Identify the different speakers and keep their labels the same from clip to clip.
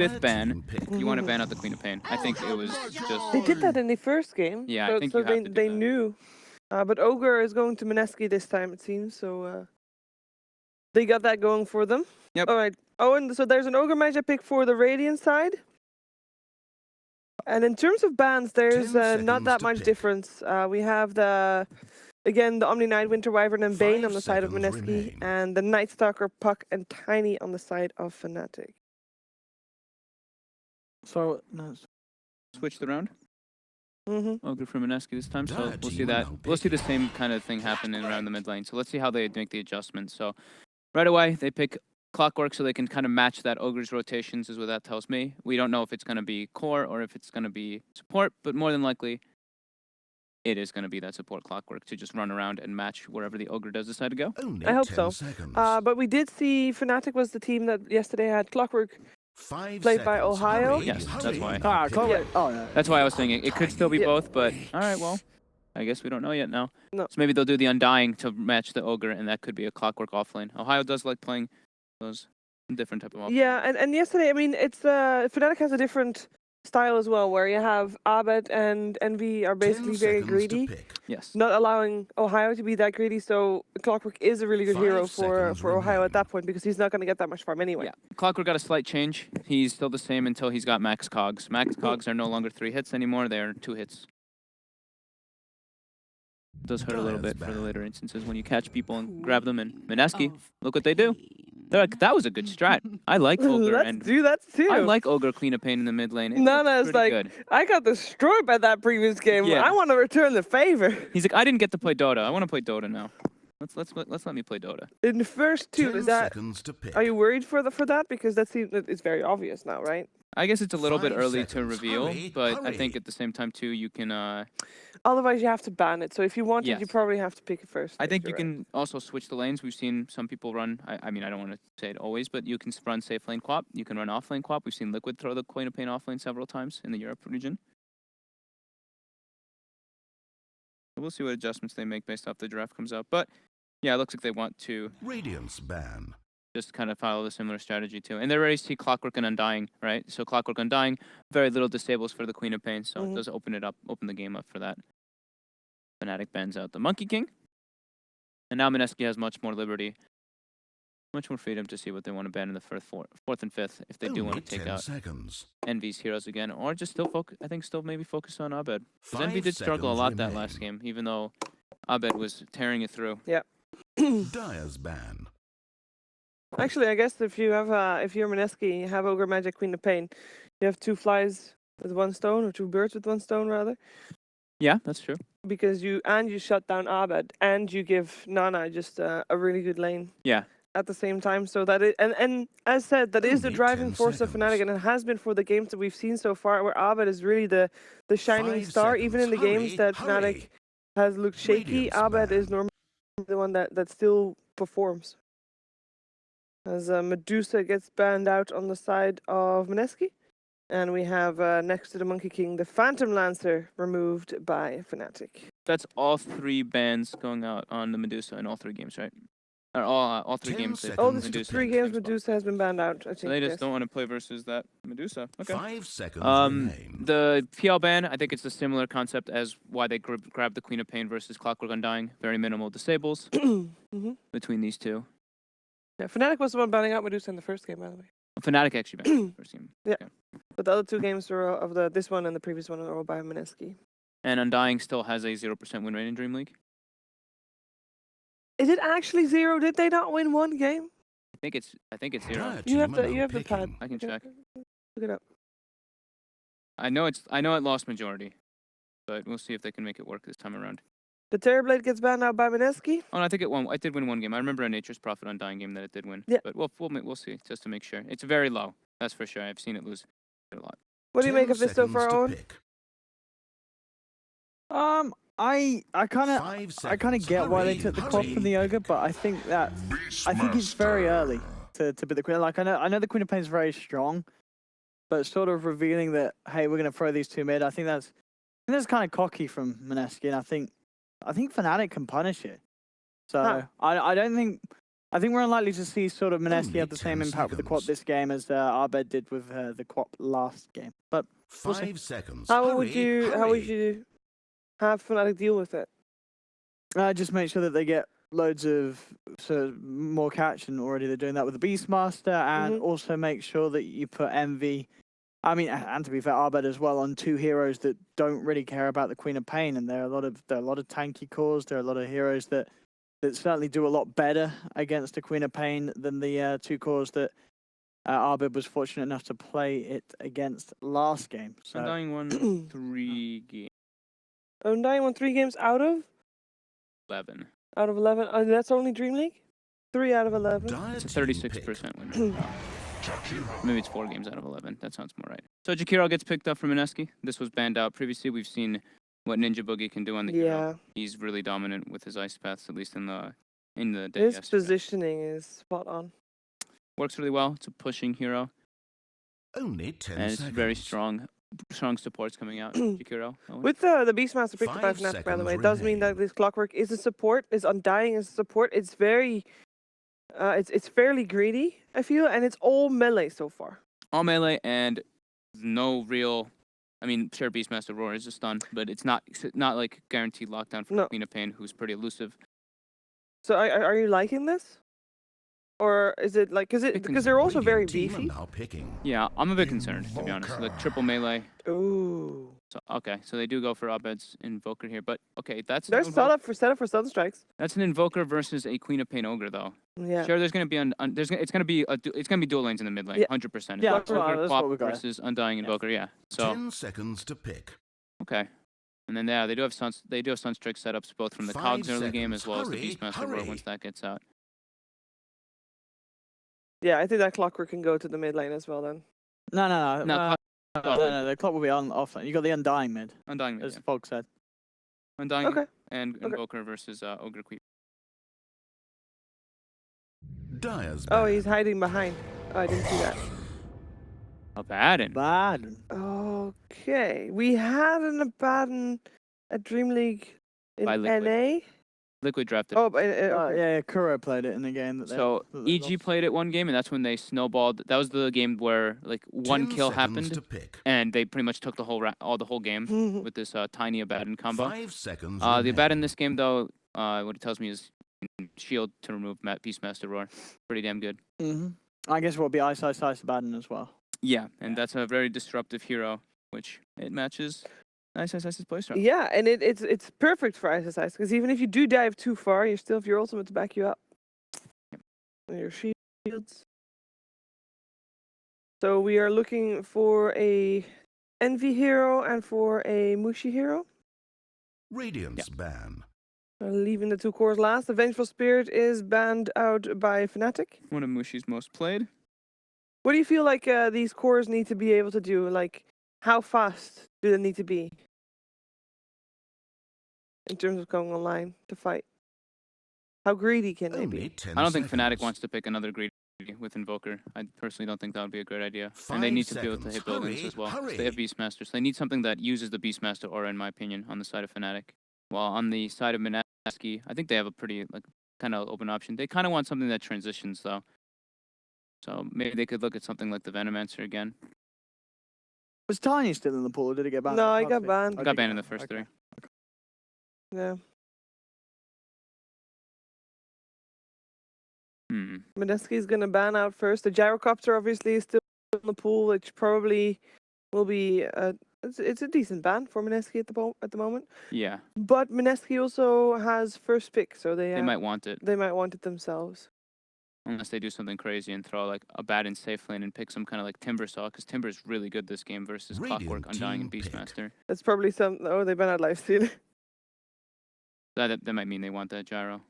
Speaker 1: 5th ban, you want to ban out the Queen of Pain. I think it was just...
Speaker 2: They did that in the first game.
Speaker 1: Yeah,
Speaker 2: so,
Speaker 1: I think
Speaker 2: so
Speaker 1: you have to do
Speaker 2: they
Speaker 1: that.
Speaker 2: knew. But Ogre is going to Mineski this time, it seems. So they got that going for them.
Speaker 1: Yep.
Speaker 2: All right. Oh, and so there's an Ogre magic pick for the Radiant side. And in terms of bans, there's not that much difference. We have again, the Omni Night, Winter Wyvern, and Bane on the side of Mineski, and the Night Stalker, Puck, and Tiny on the side of Fnatic.
Speaker 3: So, no.
Speaker 1: Switch the round. Ogre for Mineski this time, so
Speaker 4: Dota
Speaker 1: we'll see
Speaker 4: team
Speaker 1: that.
Speaker 4: now
Speaker 1: We'll see the
Speaker 4: picking.
Speaker 1: same kind of thing happen around the mid lane. So let's see how they make the adjustments. So right away, they pick Clockwork so they can kind of match that Ogre's rotations, is what that tells me. We don't know if it's going to be core or if it's going to be support, but more than likely, it is going to be that support Clockwork to just run around and match wherever the Ogre does decide to go.
Speaker 4: Only
Speaker 2: I hope
Speaker 4: 10
Speaker 2: so.
Speaker 4: seconds.
Speaker 2: But we did see Fnatic was the team that yesterday had Clockwork
Speaker 4: 5
Speaker 2: played by
Speaker 4: seconds.
Speaker 2: Ohaiyo.
Speaker 4: Hurry,
Speaker 1: Yes, that's why.
Speaker 4: hurry.
Speaker 3: Ah, Clockwork.
Speaker 2: Yeah.
Speaker 3: Oh, yeah.
Speaker 1: That's why I was saying it could still be
Speaker 2: Yeah.
Speaker 1: both, but all right, well, I guess we don't know yet now.
Speaker 2: No.
Speaker 1: So maybe they'll do the Undying to match the Ogre, and that could be a Clockwork offlane. Ohaiyo does like playing those different type of offlane.
Speaker 2: Yeah, and yesterday, I mean, it's Fnatic has a different style as well, where you have Abed and Envy are
Speaker 4: 10
Speaker 2: basically very
Speaker 4: seconds to
Speaker 2: greedy,
Speaker 4: pick.
Speaker 1: Yes.
Speaker 2: not allowing Ohaiyo to be that greedy. So Clockwork is a really good hero
Speaker 4: 5
Speaker 2: for
Speaker 4: seconds
Speaker 2: Ohaiyo
Speaker 4: remain.
Speaker 2: at that point, because he's not going to get that much farm anyway.
Speaker 1: Yeah, Clockwork got a slight change. He's still the same until he's got max cogs. Max cogs are no longer 3 hits anymore, they're 2 hits. It does hurt a little bit for the later instances when you catch people and grab them. And Mineski, look what they do. They're like, that was a good strat. I like Ogre
Speaker 2: Let's
Speaker 1: and
Speaker 2: do that too.
Speaker 1: I like Ogre Queen of Pain in the mid lane. It
Speaker 2: NaNa
Speaker 1: looks
Speaker 2: is
Speaker 1: pretty
Speaker 2: like,
Speaker 1: good.
Speaker 2: I got destroyed by that previous game.
Speaker 1: Yeah.
Speaker 2: I want to return the favor.
Speaker 1: He's like, I didn't get to play Dota. I want to play Dota now. Let's let me play Dota.
Speaker 2: In the first 2,
Speaker 4: 10
Speaker 2: is that?
Speaker 4: seconds to pick.
Speaker 2: Are you worried for that? Because that seems it's very obvious now, right?
Speaker 1: I guess it's a little bit
Speaker 4: 5
Speaker 1: early to
Speaker 4: seconds.
Speaker 1: reveal,
Speaker 4: Hurry,
Speaker 1: but I
Speaker 4: hurry.
Speaker 1: think at the same time too, you can.
Speaker 2: Otherwise, you have to ban it. So if you want it, you
Speaker 1: Yes.
Speaker 2: probably have to pick it first.
Speaker 1: I
Speaker 2: Yes,
Speaker 1: think you
Speaker 2: you're
Speaker 1: can also switch the lanes. We've seen some people run. I mean, I don't want to say it always, but you can run safe lane quap. You can run off lane quap. We've seen Liquid throw the Queen of Pain off lane several times in the Europe region. We'll see what adjustments they make based off the draft comes out. But yeah, it looks like they want to
Speaker 4: Radiance ban.
Speaker 1: just kind of follow the similar strategy too. And they already see Clockwork and Undying, right? So Clockwork Undying, very little disables for the Queen of Pain, so it does open the game up for that. Fnatic bans out the Monkey King. And now Mineski has much more liberty, much more freedom to see what they want to ban in the fourth and fifth if they do want to take
Speaker 4: 10
Speaker 1: out
Speaker 4: seconds.
Speaker 1: Envy's heroes again, or just still focus. I think still maybe focus on Abed. Because
Speaker 4: 5
Speaker 1: Envy did struggle a lot
Speaker 4: seconds
Speaker 1: that
Speaker 4: remain.
Speaker 1: last game, even though Abed was tearing it through.
Speaker 4: Dire's ban.
Speaker 2: Actually, I guess if you have if you're Mineski, you have Ogre Magic Queen of Pain, you have 2 flies with 1 stone, or 2 birds with 1 stone rather,
Speaker 1: Yeah, that's true.
Speaker 2: because you shut down Abed, and you give NaNa just a really good lane.
Speaker 1: Yeah.
Speaker 2: At the same time, so that it and as said, that is the
Speaker 4: Only
Speaker 2: driving
Speaker 4: 10
Speaker 2: force of Fnatic,
Speaker 4: seconds.
Speaker 2: and it has been for the games that we've seen so far, where Abed is really the shining
Speaker 4: 5
Speaker 2: star. Even in the
Speaker 4: seconds.
Speaker 2: games that
Speaker 4: Hurry,
Speaker 2: Fnatic has looked shaky,
Speaker 4: Radiance
Speaker 2: Abed is
Speaker 4: ban.
Speaker 2: normally the one that still performs. As Medusa gets banned out on the side of Mineski, and we have next to the Monkey King the Phantom Lancer removed by Fnatic.
Speaker 1: That's all 3 bans going out on the Medusa in all 3 games, right? Or all 3
Speaker 4: 10
Speaker 1: games.
Speaker 4: seconds.
Speaker 2: Oh, this
Speaker 4: Medusa
Speaker 2: 3
Speaker 1: in the
Speaker 2: games
Speaker 1: same spot.
Speaker 2: Medusa has been banned out. I think.
Speaker 1: So they just
Speaker 2: yes.
Speaker 1: don't want to play versus that Medusa. Okay.
Speaker 4: 5 seconds remain.
Speaker 1: The PL ban, I think it's a similar concept as why they grabbed the Queen of Pain versus Clockwork Undying. Very minimal disables between these two.
Speaker 2: Yeah, Fnatic was the one banning out Medusa in the first game, by the way.
Speaker 1: Fnatic actually banned the first game.
Speaker 2: Yeah.
Speaker 1: Okay.
Speaker 2: But the other 2 games were of this one and the previous one are all by Mineski.
Speaker 1: And Undying still has a 0% win rate in DreamLeague.
Speaker 2: Is it actually 0? Did they not win 1 game?
Speaker 1: I think it's 0.
Speaker 4: Dire
Speaker 2: You have
Speaker 4: team are
Speaker 2: the
Speaker 4: now
Speaker 2: pad.
Speaker 4: picking.
Speaker 1: I can check.
Speaker 2: Look it up.
Speaker 1: I know it lost majority, but we'll see if they can make it work this time around.
Speaker 2: The Terrorblade gets banned out by Mineski.
Speaker 1: Oh, no, I think it won. It did win 1 game. I remember a Nature's Prophet Undying game that it did win.
Speaker 2: Yeah.
Speaker 1: But we'll see just to make sure. It's very low. That's for sure. I've seen it lose a lot.
Speaker 2: What do you
Speaker 4: 10
Speaker 2: make of this so
Speaker 4: seconds
Speaker 2: far,
Speaker 4: to
Speaker 2: Owen?
Speaker 4: pick.
Speaker 3: I kind
Speaker 4: 5
Speaker 3: of get why they
Speaker 4: seconds.
Speaker 3: took the clock from the Ogre, but I think it's very early to be the Queen. Like I know the Queen of Pain is very strong, but sort of revealing that, hey, we're gonna throw these 2 mid. I think that's kind of cocky from Mineski, and I think Fnatic can punish it. So
Speaker 2: Huh.
Speaker 3: I don't think I think we're unlikely to see sort of Mineski
Speaker 4: Only
Speaker 3: have the same
Speaker 4: 10
Speaker 3: impact with the quap
Speaker 4: seconds.
Speaker 3: this game as Abed did with the quap last game. But we'll see.
Speaker 4: 5 seconds.
Speaker 2: How would
Speaker 4: Hurry,
Speaker 2: you
Speaker 4: hurry.
Speaker 2: have Fnatic deal with it?
Speaker 3: Just make sure that they get loads of more catch, and already they're doing that with the Beastmaster, and also make sure that you put Envy. I mean, and to be fair, Abed as well, on 2 heroes that don't really care about the Queen of Pain, and there are a lot of tanky cores. There are a lot of heroes that certainly do a lot better against the Queen of Pain than the 2 cores that Abed was fortunate enough to play it against last game. So
Speaker 1: Undying won 3 games.
Speaker 2: Undying won 3 games out of
Speaker 1: 11.
Speaker 2: Out of 11. That's only DreamLeague? 3 out of 11.
Speaker 1: It's a 36% win rate. Maybe it's 4 games out of 11. That sounds more right. So Jakiro gets picked up from Mineski. This was banned out previously. We've seen what ninjaboogie can do on the hero. He's really dominant with his ice paths, at least in the day.
Speaker 2: His
Speaker 1: yesterday.
Speaker 2: positioning is spot on.
Speaker 1: Works really well. It's a pushing hero.
Speaker 4: Only 10
Speaker 1: And it's
Speaker 4: seconds.
Speaker 1: very strong supports coming out. Jakiro.
Speaker 2: With the Beastmaster picked up by
Speaker 4: 5
Speaker 2: Fnatic, by the way, it
Speaker 4: seconds
Speaker 2: does mean that
Speaker 4: remain.
Speaker 2: this Clockwork is a support, is Undying as a support. It's very, it's fairly greedy, I feel, and it's all melee so far.
Speaker 1: All melee and no real. I mean, sure, Beastmaster Roar is a stun, but it's not like guaranteed lockdown for Queen of Pain, who's pretty elusive.
Speaker 2: So are you liking this? Or is it like, because they're also very
Speaker 4: Radiant team
Speaker 2: beefy?
Speaker 4: are now picking.
Speaker 1: Yeah, I'm a bit concerned, to be honest. Like triple melee.
Speaker 2: Ooh.
Speaker 1: So okay, so they do go for Abed's Invoker here, but okay, that's
Speaker 2: They're set up for Sunstrikes.
Speaker 1: That's an Invoker versus a Queen of Pain Ogre, though.
Speaker 2: Yeah.
Speaker 1: Sure, there's gonna be it's gonna be dual lanes in the mid lane, 100%.
Speaker 3: Yeah,
Speaker 1: Ogre,
Speaker 3: that's what we
Speaker 1: Quap
Speaker 3: got.
Speaker 1: versus Undying Invoker, yeah. So
Speaker 4: 10 seconds to pick.
Speaker 1: okay, and then they do have Sunstrike setups both from the
Speaker 4: 5
Speaker 1: Cogs early game as
Speaker 4: seconds.
Speaker 1: well as the
Speaker 4: Hurry,
Speaker 1: Beastmaster Roar
Speaker 4: hurry.
Speaker 1: once that gets out.
Speaker 2: Yeah, I think that Clockwork can go to the mid lane as well then.
Speaker 3: No.
Speaker 1: No,
Speaker 3: No, the clock will be on offline. You got the Undying mid,
Speaker 1: Undying mid,
Speaker 3: as
Speaker 1: yeah.
Speaker 3: Fog said.
Speaker 1: Undying
Speaker 2: Okay.
Speaker 1: and Invoker versus Ogre Queen.
Speaker 4: Dire's
Speaker 2: Oh,
Speaker 4: ban.
Speaker 2: he's hiding behind. Oh, I didn't see that.
Speaker 1: Abaddon.
Speaker 3: Bad.
Speaker 2: Okay, we had an Abaddon at DreamLeague in
Speaker 1: By Liquid.
Speaker 2: NA.
Speaker 1: Liquid drafted.
Speaker 2: Oh, but, okay.
Speaker 3: Yeah, Kuro played it in the game that they.
Speaker 1: So
Speaker 3: that they
Speaker 1: EG
Speaker 3: lost.
Speaker 1: played it one game, and that's when they snowballed. That was the game where like 1
Speaker 4: 10
Speaker 1: kill
Speaker 4: seconds
Speaker 1: happened,
Speaker 4: to pick.
Speaker 1: and they pretty much took the whole game with this tiny Abaddon combo.
Speaker 4: 5 seconds
Speaker 1: The
Speaker 4: remain.
Speaker 1: Abaddon in this game, though, what it tells me is shield to remove Beastmaster Roar. Pretty damn good.
Speaker 3: I guess it will be iceiceice Abaddon as well.
Speaker 1: Yeah, and that's a very disruptive hero, which it matches iceiceice's playstyle.
Speaker 2: Yeah, and it's perfect for iceiceice because even if you do dive too far, you still have your ultimate to back you up. And your shields. So we are looking for a Envy hero and for a Mushi hero.
Speaker 4: Radiant's ban.
Speaker 2: Leaving the 2 cores last. The Vengeful Spirit is banned out by Fnatic.
Speaker 1: One of Mushi's most played.
Speaker 2: What do you feel like these cores need to be able to do? Like, how fast do they need to be in terms of going online to fight? How greedy can they
Speaker 4: Only
Speaker 2: be?
Speaker 4: 10
Speaker 1: I don't think
Speaker 4: seconds.
Speaker 1: Fnatic wants to pick another greedy with Invoker. I personally don't think that would be a great idea.
Speaker 4: 5
Speaker 1: And they need to be able to
Speaker 4: seconds.
Speaker 1: hit buildings
Speaker 4: Hurry,
Speaker 1: as well. 'Cause
Speaker 4: hurry.
Speaker 1: They have Beastmasters. So they need something that uses the Beastmaster aura, in my opinion, on the side of Fnatic. While on the side of Mineski, I think they have a pretty kind of open option. They kind of want something that transitions, though. So maybe they could look at something like the Venomancer again.
Speaker 3: Was Tiny still in the pool, or did he get banned?
Speaker 2: No,
Speaker 3: I
Speaker 2: he
Speaker 3: can't
Speaker 2: got
Speaker 3: see.
Speaker 2: banned.
Speaker 3: Oh,
Speaker 1: Got
Speaker 3: did
Speaker 1: banned in
Speaker 3: he?
Speaker 1: the first
Speaker 3: Okay.
Speaker 1: 3.
Speaker 2: Yeah.
Speaker 1: Hmm.
Speaker 2: Mineski is going to ban out first. The Gyrocopter obviously is still in the pool, which probably will be it's a decent ban for Mineski at the moment.
Speaker 1: Yeah,
Speaker 2: But Mineski also has first pick, so
Speaker 1: they might want it.
Speaker 2: they might want it themselves.
Speaker 1: Unless they do something crazy and throw like a bat in safe lane and pick some kind of like Timber Saw, because Timber's really good this game versus
Speaker 4: Radiant
Speaker 1: Clockwork, Undying, and
Speaker 4: team pick.
Speaker 1: Beastmaster.
Speaker 2: That's probably some. Oh, they ban out Lifesteal.
Speaker 1: That might mean they want that gyro.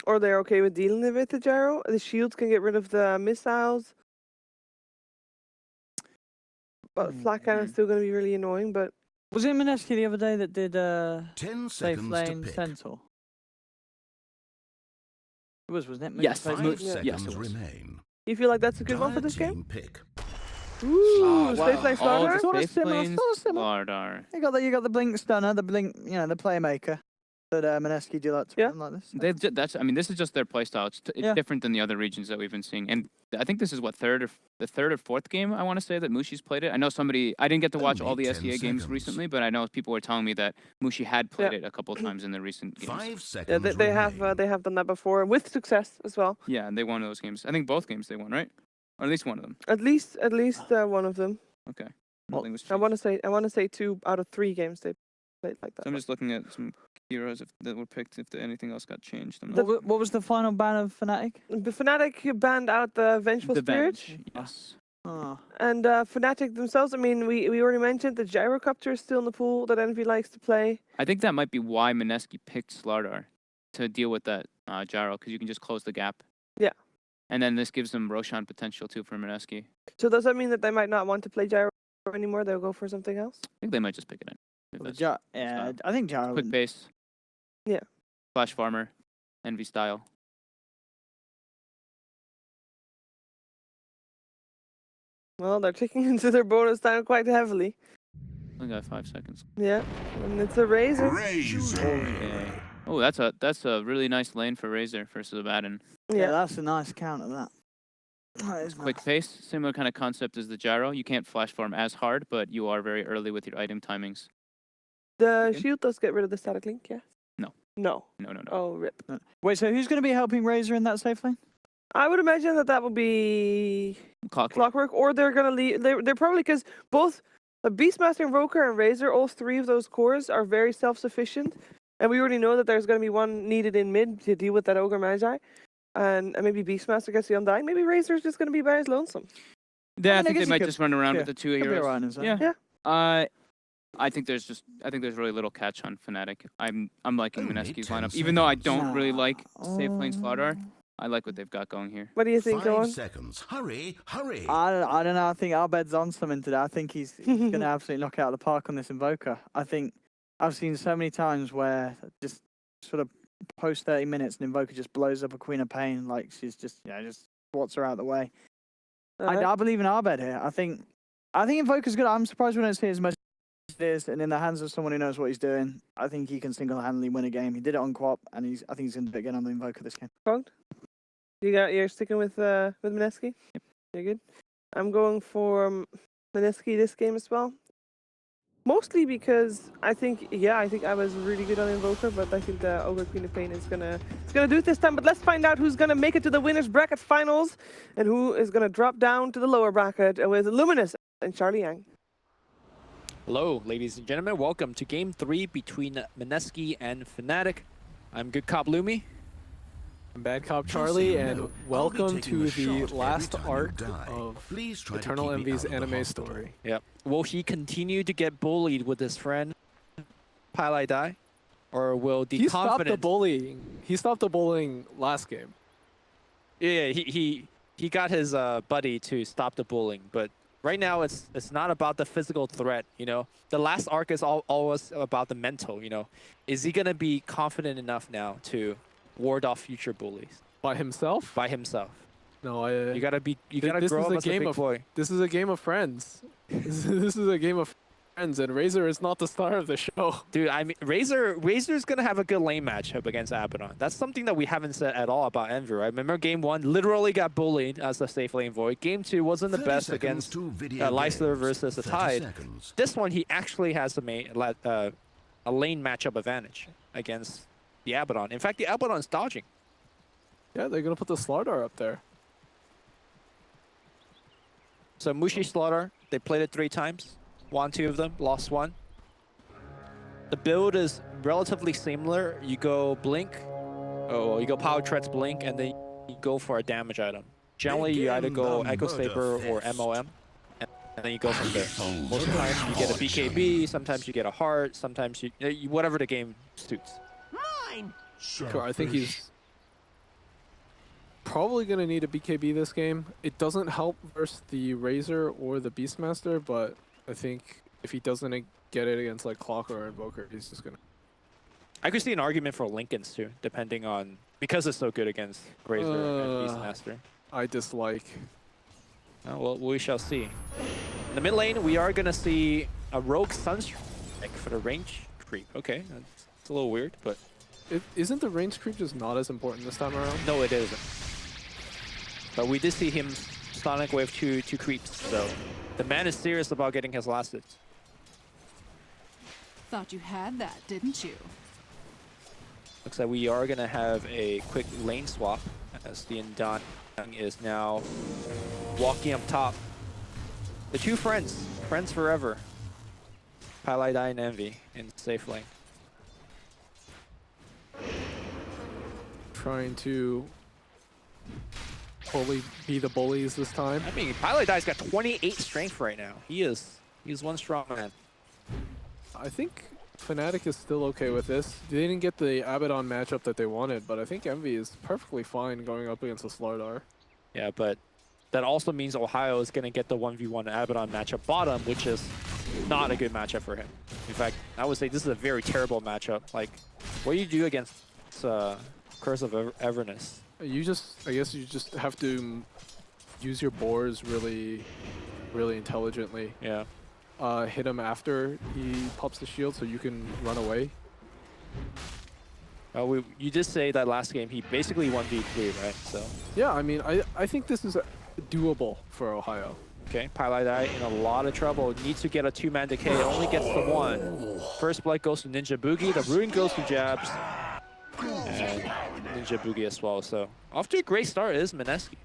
Speaker 2: Or they're okay with dealing with the gyro. The shields can get rid of the missiles. But Flak Cannon is still going to be really annoying, but...
Speaker 3: Was it Mineski the other day that did
Speaker 4: 10
Speaker 3: safe
Speaker 4: seconds to
Speaker 3: lane
Speaker 4: pick.
Speaker 3: Centaur? It was, wasn't it?
Speaker 1: Yes,
Speaker 3: Played
Speaker 4: 5
Speaker 3: Moose?
Speaker 2: Yeah.
Speaker 1: Yes,
Speaker 4: seconds
Speaker 1: it was.
Speaker 4: remain.
Speaker 2: You feel like that's a good one for
Speaker 4: Dire
Speaker 2: this game?
Speaker 4: team pick.
Speaker 2: Ooh,
Speaker 3: wow.
Speaker 2: Safe Lane Slaughter?
Speaker 3: Sort of
Speaker 1: Safe
Speaker 3: similar,
Speaker 1: lanes,
Speaker 3: sort of similar.
Speaker 1: Lardar.
Speaker 3: You got the blink stunner, the blink, the playmaker. that Mineski do that to
Speaker 2: Yeah.
Speaker 3: them like this.
Speaker 1: That's. I mean, this is just their playstyle. It's
Speaker 3: Yeah.
Speaker 1: different than the other regions that we've been seeing. And I think this is what the third or fourth game I want to say that Mushi's played it. I know I didn't get to watch all the
Speaker 4: Only 10
Speaker 1: SEA games
Speaker 4: seconds.
Speaker 1: recently, but I know people were telling me that Mushi had played it a couple times in the recent games.
Speaker 4: 5
Speaker 2: Yeah,
Speaker 4: seconds
Speaker 2: they have
Speaker 4: remaining.
Speaker 2: done that before with success as well.
Speaker 1: Yeah, and they won those games. I think both games they won, right? Or at least one of them.
Speaker 2: At least one of them.
Speaker 1: Okay.
Speaker 3: Well,
Speaker 1: Nothing was
Speaker 2: I
Speaker 1: changed.
Speaker 2: want to say 2 out of 3 games they played like that.
Speaker 1: So I'm just looking at some heroes that were picked. If anything else got changed, I'm
Speaker 3: What,
Speaker 1: not.
Speaker 3: what was the final ban of Fnatic?
Speaker 2: The Fnatic banned out the Vengeful
Speaker 1: The
Speaker 2: Spirit.
Speaker 1: bench. Yes.
Speaker 3: Oh.
Speaker 2: And Fnatic themselves, I mean, we already mentioned the Gyrocopter is still in the pool that Envy likes to play.
Speaker 1: I think that might be why Mineski picked Slardar to deal with that gyro, because you can just close the gap.
Speaker 2: Yeah.
Speaker 1: And then this gives them Roshan potential too for Mineski.
Speaker 2: So does that mean that they might not want to play Gyro anymore? They'll go for something else?
Speaker 1: I think they might just pick it in. If
Speaker 3: Well,
Speaker 1: that's
Speaker 3: yeah,
Speaker 1: style.
Speaker 3: I think Jaro.
Speaker 1: Quick pace.
Speaker 2: Yeah.
Speaker 1: Flash farmer. Envy style.
Speaker 2: Well, they're taking into their bonus time quite heavily.
Speaker 1: I got 5 seconds.
Speaker 2: Yeah, and it's a Razor.
Speaker 1: Okay. Oh, that's a really nice lane for Razor versus Abaddon.
Speaker 3: Yeah,
Speaker 2: Yeah,
Speaker 3: that's a nice counter. That is
Speaker 1: Quick
Speaker 3: nice.
Speaker 1: pace, similar kind of concept as the gyro. You can't flash farm as hard, but you are very early with your item timings.
Speaker 2: the
Speaker 1: Okay.
Speaker 2: shield does get rid of the static link, yeah?
Speaker 1: No.
Speaker 2: No.
Speaker 1: No.
Speaker 2: Oh, rip.
Speaker 3: Wait, so who's going to be helping Razor in that safe lane?
Speaker 2: I would imagine that would be
Speaker 1: Clockwork.
Speaker 2: Clockwork, or they're gonna leave. They're probably, because both Beastmaster, Invoker, and Razor, all 3 of those cores are very self-sufficient, and we already know that there's gonna be one needed in mid to deal with that Ogre Magi, and maybe Beastmaster gets the Undying. Maybe Razor's just gonna be by his lonesome.
Speaker 1: Yeah, I
Speaker 3: mean, I
Speaker 1: think
Speaker 3: guess
Speaker 1: they
Speaker 3: you
Speaker 1: might
Speaker 3: could-
Speaker 1: just run around
Speaker 3: yeah,
Speaker 1: with the 2
Speaker 3: Could be
Speaker 1: heroes.
Speaker 3: alright as well.
Speaker 1: Yeah.
Speaker 2: Yeah.
Speaker 1: I think there's really little catch on Fnatic. I'm liking
Speaker 4: Only
Speaker 1: Mineski's
Speaker 4: 10
Speaker 1: lineup, even though I don't
Speaker 3: seconds.
Speaker 1: really like safe lane Slardar.
Speaker 3: Oh.
Speaker 1: I like what they've got going here.
Speaker 2: What do you think,
Speaker 4: 5
Speaker 2: Owen?
Speaker 4: seconds. Hurry, hurry.
Speaker 3: I don't know. I think Abed's on something today. I think he's going to absolutely knock it out of the park on this Invoker. I think I've seen so many times where just sort of post 30 minutes and Invoker just blows up a Queen of Pain like she's just just swats her out of the way. I believe in Abed here. I think Invoker's good. I'm surprised we don't see it as much as it is, and in the hands of someone who knows what he's doing, I think he can single-handedly win a game. He did it on Quap, and I think he's going to do it again on the Invoker this game.
Speaker 2: Punked? You're sticking with Mineski?
Speaker 1: Yep.
Speaker 2: You're good. I'm going for Mineski this game as well. Mostly because I think I was really good on Invoker, but I think the Ogre Queen of Pain is gonna do it this time. But let's find out who's gonna make it to the winners bracket finals and who is gonna drop down to the lower bracket with Luminous and Charlie Yang.
Speaker 5: Hello, ladies and gentlemen. Welcome to Game 3 between Mineski and Fnatic. I'm Good Cop Lumi.
Speaker 6: I'm Bad Cop
Speaker 4: Just so
Speaker 6: Charlie,
Speaker 4: you
Speaker 6: and
Speaker 4: know, I'll be
Speaker 6: welcome
Speaker 4: taking
Speaker 6: to
Speaker 4: a shot
Speaker 6: the
Speaker 4: every
Speaker 6: last
Speaker 4: time you
Speaker 6: arc
Speaker 4: die.
Speaker 6: of
Speaker 4: Please try to keep me out
Speaker 6: EternaLEnVy's
Speaker 4: of the
Speaker 6: anime
Speaker 4: hospital.
Speaker 6: story.
Speaker 5: Yep. Will he continue to get bullied with his friend pieliedie, or will the
Speaker 6: He stopped the
Speaker 5: confidence?
Speaker 6: bullying. He stopped the bullying last game.
Speaker 5: Yeah, he got his buddy to stop the bullying, but right now it's not about the physical threat. You know, the last arc is always about the mental. You know, is he gonna be confident enough now to ward off future bullies
Speaker 6: By himself?
Speaker 5: by himself?
Speaker 6: No,
Speaker 5: You gotta
Speaker 6: this
Speaker 5: grow
Speaker 6: is
Speaker 5: up
Speaker 6: a
Speaker 5: as a
Speaker 6: game
Speaker 5: big
Speaker 6: of-
Speaker 5: boy.
Speaker 6: this is a game of friends. This is a game of friends, and Razor is not the star of the show.
Speaker 5: Dude, I mean, Razor's gonna have a good lane matchup against Abaddon. That's something that we haven't said at all about Envy, right? Remember, game 1 literally got bullied as a safe lane void. Game 2 wasn't the
Speaker 4: 30
Speaker 5: best
Speaker 4: seconds
Speaker 5: against
Speaker 4: to video
Speaker 5: Leicester
Speaker 4: games.
Speaker 5: versus the
Speaker 4: 30
Speaker 5: Tide.
Speaker 4: seconds.
Speaker 5: This one, he actually has a lane matchup advantage against the Abaddon. In fact, the Abaddon's dodging.
Speaker 6: Yeah, they're gonna put the Slardar up there.
Speaker 5: So Mushi Slaughter, they played it 3 times. Won 2 of them, lost 1. The build is relatively similar. You go Blink, you go Power Treads Blink, and then you go for a damage item. Generally, you either go
Speaker 4: Begin
Speaker 5: Echo
Speaker 4: the
Speaker 5: Saber or
Speaker 4: fist.
Speaker 5: MOM, and then you go from there. Most of the time, you get a BKB, sometimes you get a heart, sometimes you whatever the game suits.
Speaker 6: Sure, I think he's probably gonna need a BKB this game. It doesn't help versus the Razor or the Beastmaster, but I think if he doesn't get it against like Clock or Invoker, he's just gonna.
Speaker 5: I could see an argument for Lincoln's too, depending on because it's so good against Razor and Beastmaster.
Speaker 6: I dislike.
Speaker 5: Well, we shall see. In the mid lane, we are gonna see a Rogue Sunstrike for the range creep. Okay, that's a little weird, but
Speaker 6: Isn't the range creep just not as important this time around?
Speaker 5: No, it isn't. But we did see him Sonic Wave two creeps, so the man is serious about getting his last hit.
Speaker 7: Thought you had that, didn't you?
Speaker 5: Looks like we are gonna have a quick lane swap as the Indon is now walking up top. The two friends forever. pieliedie and Envy in safe lane.
Speaker 6: Trying to be the bullies this time.
Speaker 5: I mean, pieliedie's got 28 strength right now. He's one strong man.
Speaker 6: I think Fnatic is still okay with this. They didn't get the Abaddon matchup that they wanted, but I think Envy is perfectly fine going up against the Slardar.
Speaker 5: Yeah, but that also means Ohio is going to get the 1v1 Abaddon matchup bottom, which is not a good matchup for him. In fact, I would say this is a very terrible matchup. Like, what do you do against Curse of Everness?
Speaker 6: I guess you just have to use your boars really intelligently.
Speaker 5: Yeah.
Speaker 6: Hit him after he pops the shield so you can run away.
Speaker 5: You did say that last game he basically 1v3, right? So
Speaker 6: Yeah, I mean, I think this is doable for Ohio.
Speaker 5: okay, pieliedie in a lot of trouble. Needs to get a 2-man decay. Only gets the 1. First blood goes to ninjaboogie. The rune goes to Jabz. And ninjaboogie as well. So off to a great start is Mineski.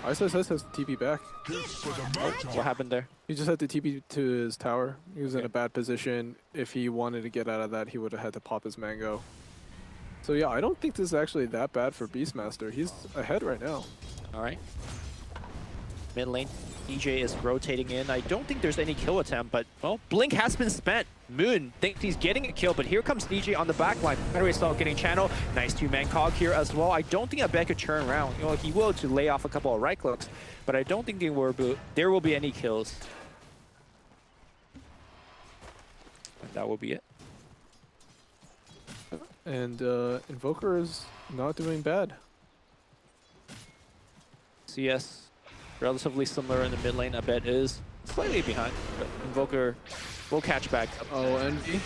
Speaker 6: iceiceice has TP back.
Speaker 5: What happened there?
Speaker 6: He just had to TP to his tower. He was in a bad position. If he wanted to get out of that, he would have had to pop his mango. So yeah, I don't think this is actually that bad for Beastmaster. He's ahead right now.
Speaker 5: All right. Mid lane, DJ is rotating in. I don't think there's any kill attempt, but, well, Blink has been spent. Moon thinks he's getting a kill, but here comes DJ on the backline. Anyway, still getting channel. Nice 2-man cog here as well. I don't think Abed could turn around. You know, he will to lay off a couple of right clicks, but I don't think there will be any kills. And that will be it.
Speaker 6: And Invoker is not doing bad.
Speaker 5: CS relatively similar in the mid lane. Abed is slightly behind, but Invoker will catch back up.
Speaker 6: Oh, Envy.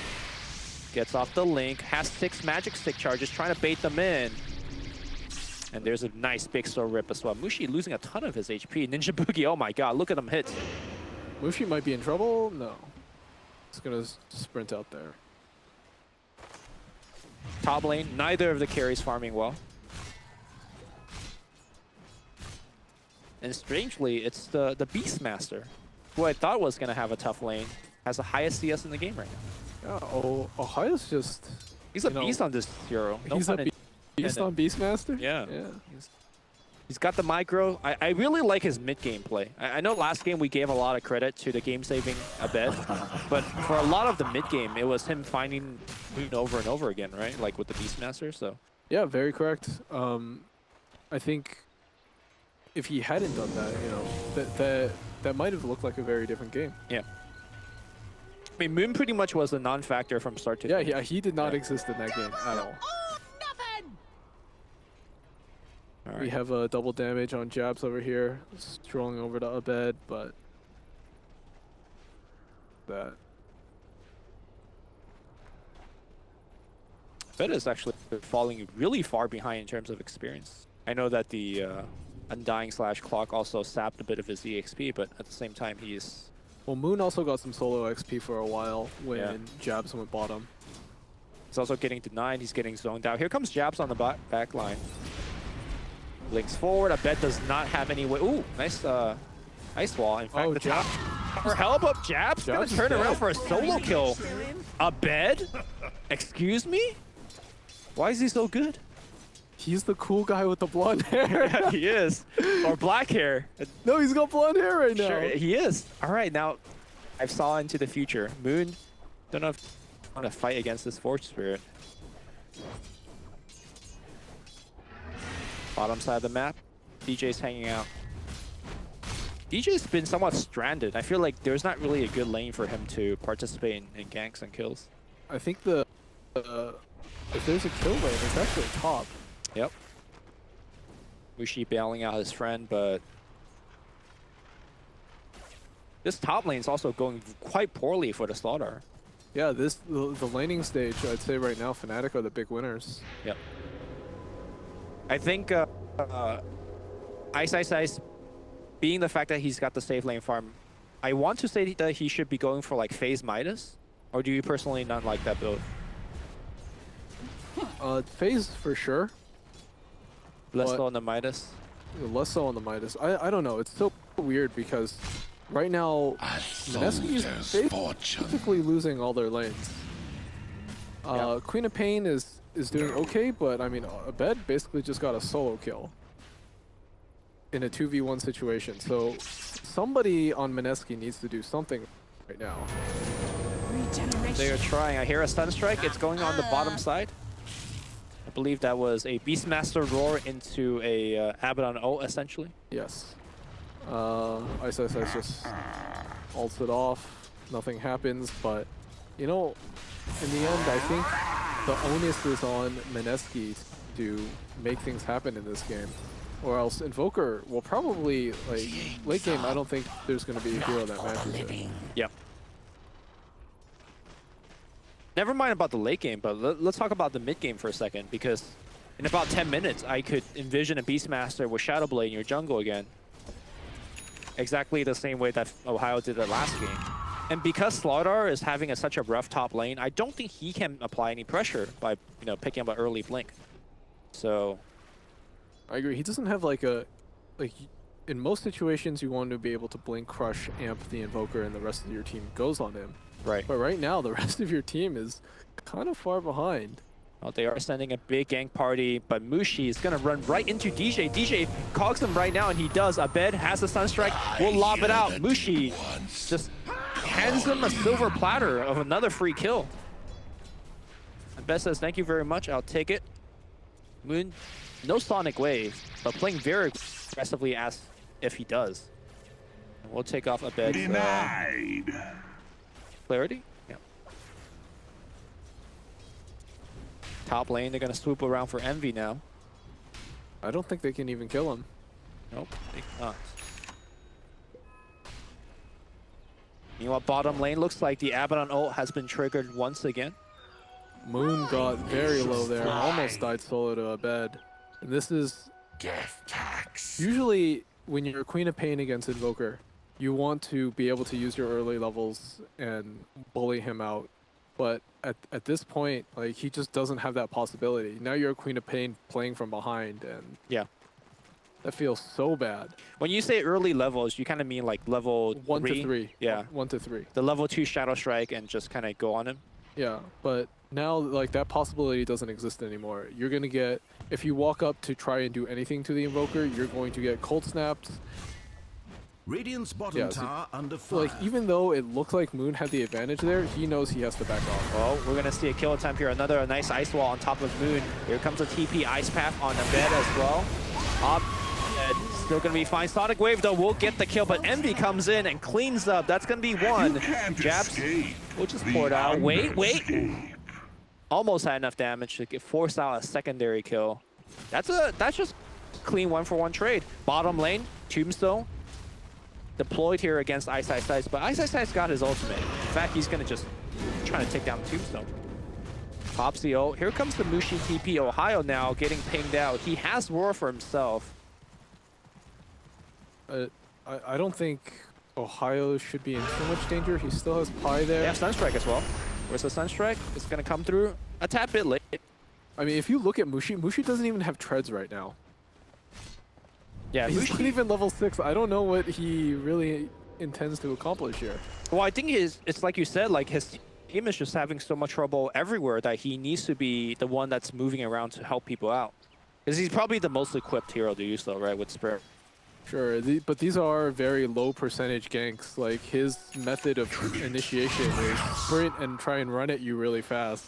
Speaker 5: Gets off the link, has 6 magic stick charges, trying to bait them in. And there's a nice big slow rip as well. Mushi losing a ton of his HP. ninjaboogie, oh my god, look at them hit.
Speaker 6: Mushi might be in trouble. No. It's going to sprint out there.
Speaker 5: Top lane, neither of the carries farming well. And strangely, it's the Beastmaster, who I thought was going to have a tough lane, has the highest CS in the game right now.
Speaker 6: Yeah, Ohio's just...
Speaker 5: He's a beast on this hero. No
Speaker 6: he's a
Speaker 5: pun
Speaker 6: beast on Beastmaster?
Speaker 5: Yeah.
Speaker 6: Yeah.
Speaker 5: He's got the micro. I really like his mid-game play. I know last game we gave a lot of credit to the game-saving Abed, but for a lot of the mid-game, it was him finding Moon over and over again, right? Like with the Beastmaster, so.
Speaker 6: Yeah, very correct. I think if he hadn't done that, you know, that might have looked like a very different game.
Speaker 5: Yeah. I mean, Moon pretty much was a non-factor from start to finish.
Speaker 6: Yeah, he did not exist in that game at all.
Speaker 5: All right.
Speaker 6: We have a double damage on Jabz over here, strolling over to Abed, but that.
Speaker 5: Abed is actually falling really far behind in terms of experience. I know that the Undying / Clock also sapped a bit of his EXP, but at the same time, he's...
Speaker 6: Well, Moon also got some solo XP for a while when Jabz went bottom.
Speaker 5: He's also getting denied. He's getting zoned out. Here comes Jabz on the back line. Blinks forward. Abed does not have any way. Ooh, nice ice wall. In fact, the top for help up. Jabz gonna turn around for a solo kill. Abed? Excuse me? Why is he so good?
Speaker 6: He's the cool guy with the blonde hair.
Speaker 5: Yeah, he is. Or black hair.
Speaker 6: No, he's got blonde hair right now.
Speaker 5: Sure, he is. All right, now I've saw into the future. Moon, don't know if I want to fight against this Forge Spirit. Bottom side of the map, DJ's hanging out. DJ's been somewhat stranded. I feel like there's not really a good lane for him to participate in ganks and kills.
Speaker 6: I think if there's a kill lane, it's actually top.
Speaker 5: Yep. Mushi bailing out his friend, but this top lane is also going quite poorly for the Slaughter.
Speaker 6: Yeah, the laning stage, I'd say right now, Fnatic are the big winners.
Speaker 5: Yep. I think iceiceice, being the fact that he's got the safe lane farm, I want to say that he should be going for like phase Midas, or do you personally not like that build?
Speaker 6: Phase for sure.
Speaker 5: Less
Speaker 6: But-
Speaker 5: so on the Midas.
Speaker 6: Less so on the Midas. I don't know. It's so weird because right now Mineski is basically losing all their lanes.
Speaker 5: Yeah.
Speaker 6: Queen of Pain is doing okay, but I mean Abed basically just got a solo kill in a 2v1 situation. So somebody on Mineski needs to do something right now.
Speaker 5: They are trying. I hear a stun strike. It's going on the bottom side. I believe that was a Beastmaster roar into a Abed on ult, essentially.
Speaker 6: Yes. iceiceice just ults it off. Nothing happens, but you know, in the end, I think the onus is on Mineski to make things happen in this game, or else Invoker will probably, like, late game. I don't think there's going to be a hero that matches it.
Speaker 5: Yep. Never mind about the late game, but let's talk about the mid game for a second, because in about 10 minutes, I could envision a Beastmaster with Shadowblade in your jungle again. Exactly the same way that Ohaiyo did it last game. And because Slardar is having such a rough top lane, I don't think he can apply any pressure by, picking up an early blink. So
Speaker 6: I agree. He doesn't have like in most situations you want to be able to blink, crush, amp the Invoker, and the rest of your team goes on him.
Speaker 5: right.
Speaker 6: But right now, the rest of your team is kind of far behind.
Speaker 5: Well, they are sending a big gank party, but Mushi is going to run right into DJ. DJ cogs him right now, and he does. Abed has a Sunstrike, will lob it out. Mushi just hands him a silver platter of another free kill. Abed says, thank you very much, I'll take it. Moon, no Sonic Wave, but playing very aggressively as if he does. And we'll take off Abed's clarity. Yeah. Top lane, they're going to swoop around for Envy now.
Speaker 6: I don't think they can even kill him.
Speaker 5: Nope, they cannot. Meanwhile, bottom lane looks like the Abed on ult has been triggered once again.
Speaker 6: Moon got very low there, almost died solo to Abed. And this is usually when you're Queen of Pain against Invoker, you want to be able to use your early levels and bully him out. But at this point, like, he just doesn't have that possibility. Now you're a Queen of Pain playing from behind, and
Speaker 5: Yeah.
Speaker 6: that feels so bad.
Speaker 5: When you say early levels, you kind of mean like level
Speaker 6: 1 to 3.
Speaker 5: Yeah.
Speaker 6: 1 to 3.
Speaker 5: The level 2 Shadow Strike and just kind of go on him.
Speaker 6: Yeah, but now, like, that possibility doesn't exist anymore. You're gonna get, if you walk up to try and do anything to the Invoker, you're going to get cold snapped.
Speaker 4: Radiant's bottom
Speaker 6: Yeah, so-
Speaker 4: tower under
Speaker 6: So,
Speaker 4: fire.
Speaker 6: like, even though it looked like Moon had the advantage there, he knows he has to back off.
Speaker 5: Well, we're going to see a kill attempt here. Another nice ice wall on top of Moon. Here comes a TP Ice Path on Abed as well. Abed still going to be fine. Sonic Wave, though, will get the kill, but Envy comes in and cleans up. That's going to be one. Jabz will just pour it out. Wait. Almost had enough damage to force out a secondary kill. That's just clean 1-for-1 trade. Bottom lane, Tombstone deployed here against iceiceice, but iceiceice got his ultimate. In fact, he's going to just try to take down Tombstone. Pops the ult. Here comes the Mushi TP. Ohaiyo now getting pinged out. He has Roar for himself.
Speaker 6: I don't think Ohaiyo should be in too much danger. He still has Pi there.
Speaker 5: They have Sunstrike as well. Where's the Sunstrike? It's going to come through a tad bit late.
Speaker 6: I mean, if you look at Mushi, Mushi doesn't even have treads right now.
Speaker 5: Yeah,
Speaker 6: He's not
Speaker 5: Mushi.
Speaker 6: even level 6. I don't know what he really intends to accomplish here.
Speaker 5: Well, I think it's like you said, like his team is just having so much trouble everywhere that he needs to be the one that's moving around to help people out. Because he's probably the most equipped hero to use though, right, with Spirit.
Speaker 6: Sure, but these are very low percentage ganks. Like, his method of initiation is sprint and try and run at you really fast.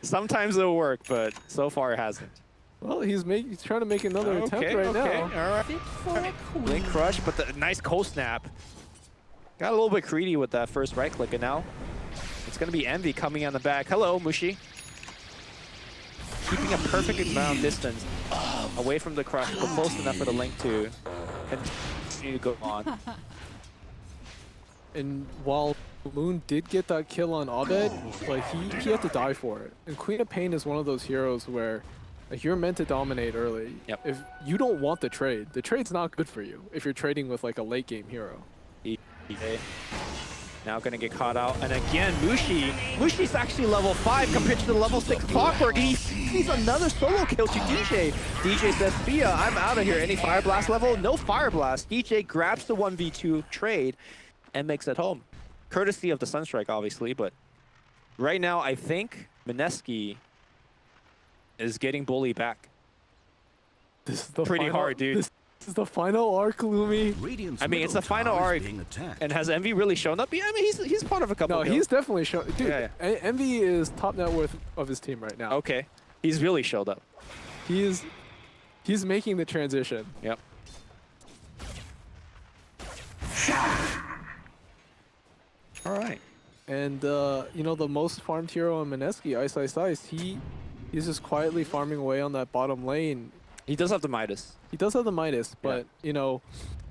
Speaker 5: Sometimes it'll work, but so far it hasn't.
Speaker 6: Well, he's trying to make another attempt right now.
Speaker 5: All right. Blink Crush, but the nice cold snap. Got a little bit greedy with that first right click, and now it's going to be Envy coming on the back. Hello, Mushi. Keeping a perfect amount of distance away from the crush, but close enough for the link to continue to go on.
Speaker 6: And while Moon did get that kill on Abed, but he had to die for it. And Queen of Pain is one of those heroes where like, you're meant to dominate early.
Speaker 5: Yep.
Speaker 6: If you don't want the trade's not good for you if you're trading with like a late game hero.
Speaker 5: Now gonna get caught out, and again, Mushi's actually level 5 compared to the level 6 Clockwork, and he sees another solo kill to DJ. DJ says, Fia, I'm out of here. Any Fire Blast level? No Fire Blast. DJ grabs the 1v2 trade and makes it home. Courtesy of the Sunstrike, obviously, but right now, I think Mineski is getting bullied back.
Speaker 6: This is the
Speaker 5: Pretty
Speaker 6: final,
Speaker 5: hard, dude.
Speaker 6: This is the final arc, Lumi.
Speaker 5: I mean, it's the final arc, and has Envy really shown up? Yeah, I mean, he's part of a couple.
Speaker 6: No, he's definitely shown. Dude,
Speaker 5: Yeah.
Speaker 6: Envy is top net worth of his team right now.
Speaker 5: Okay, he's really showed up.
Speaker 6: He's making the transition.
Speaker 5: Yep. All right.
Speaker 6: And you know, the most farmed hero on Mineski, iceiceice, he's just quietly farming away on that bottom lane.
Speaker 5: He does have the Midas.
Speaker 6: He does have the Midas, but you know,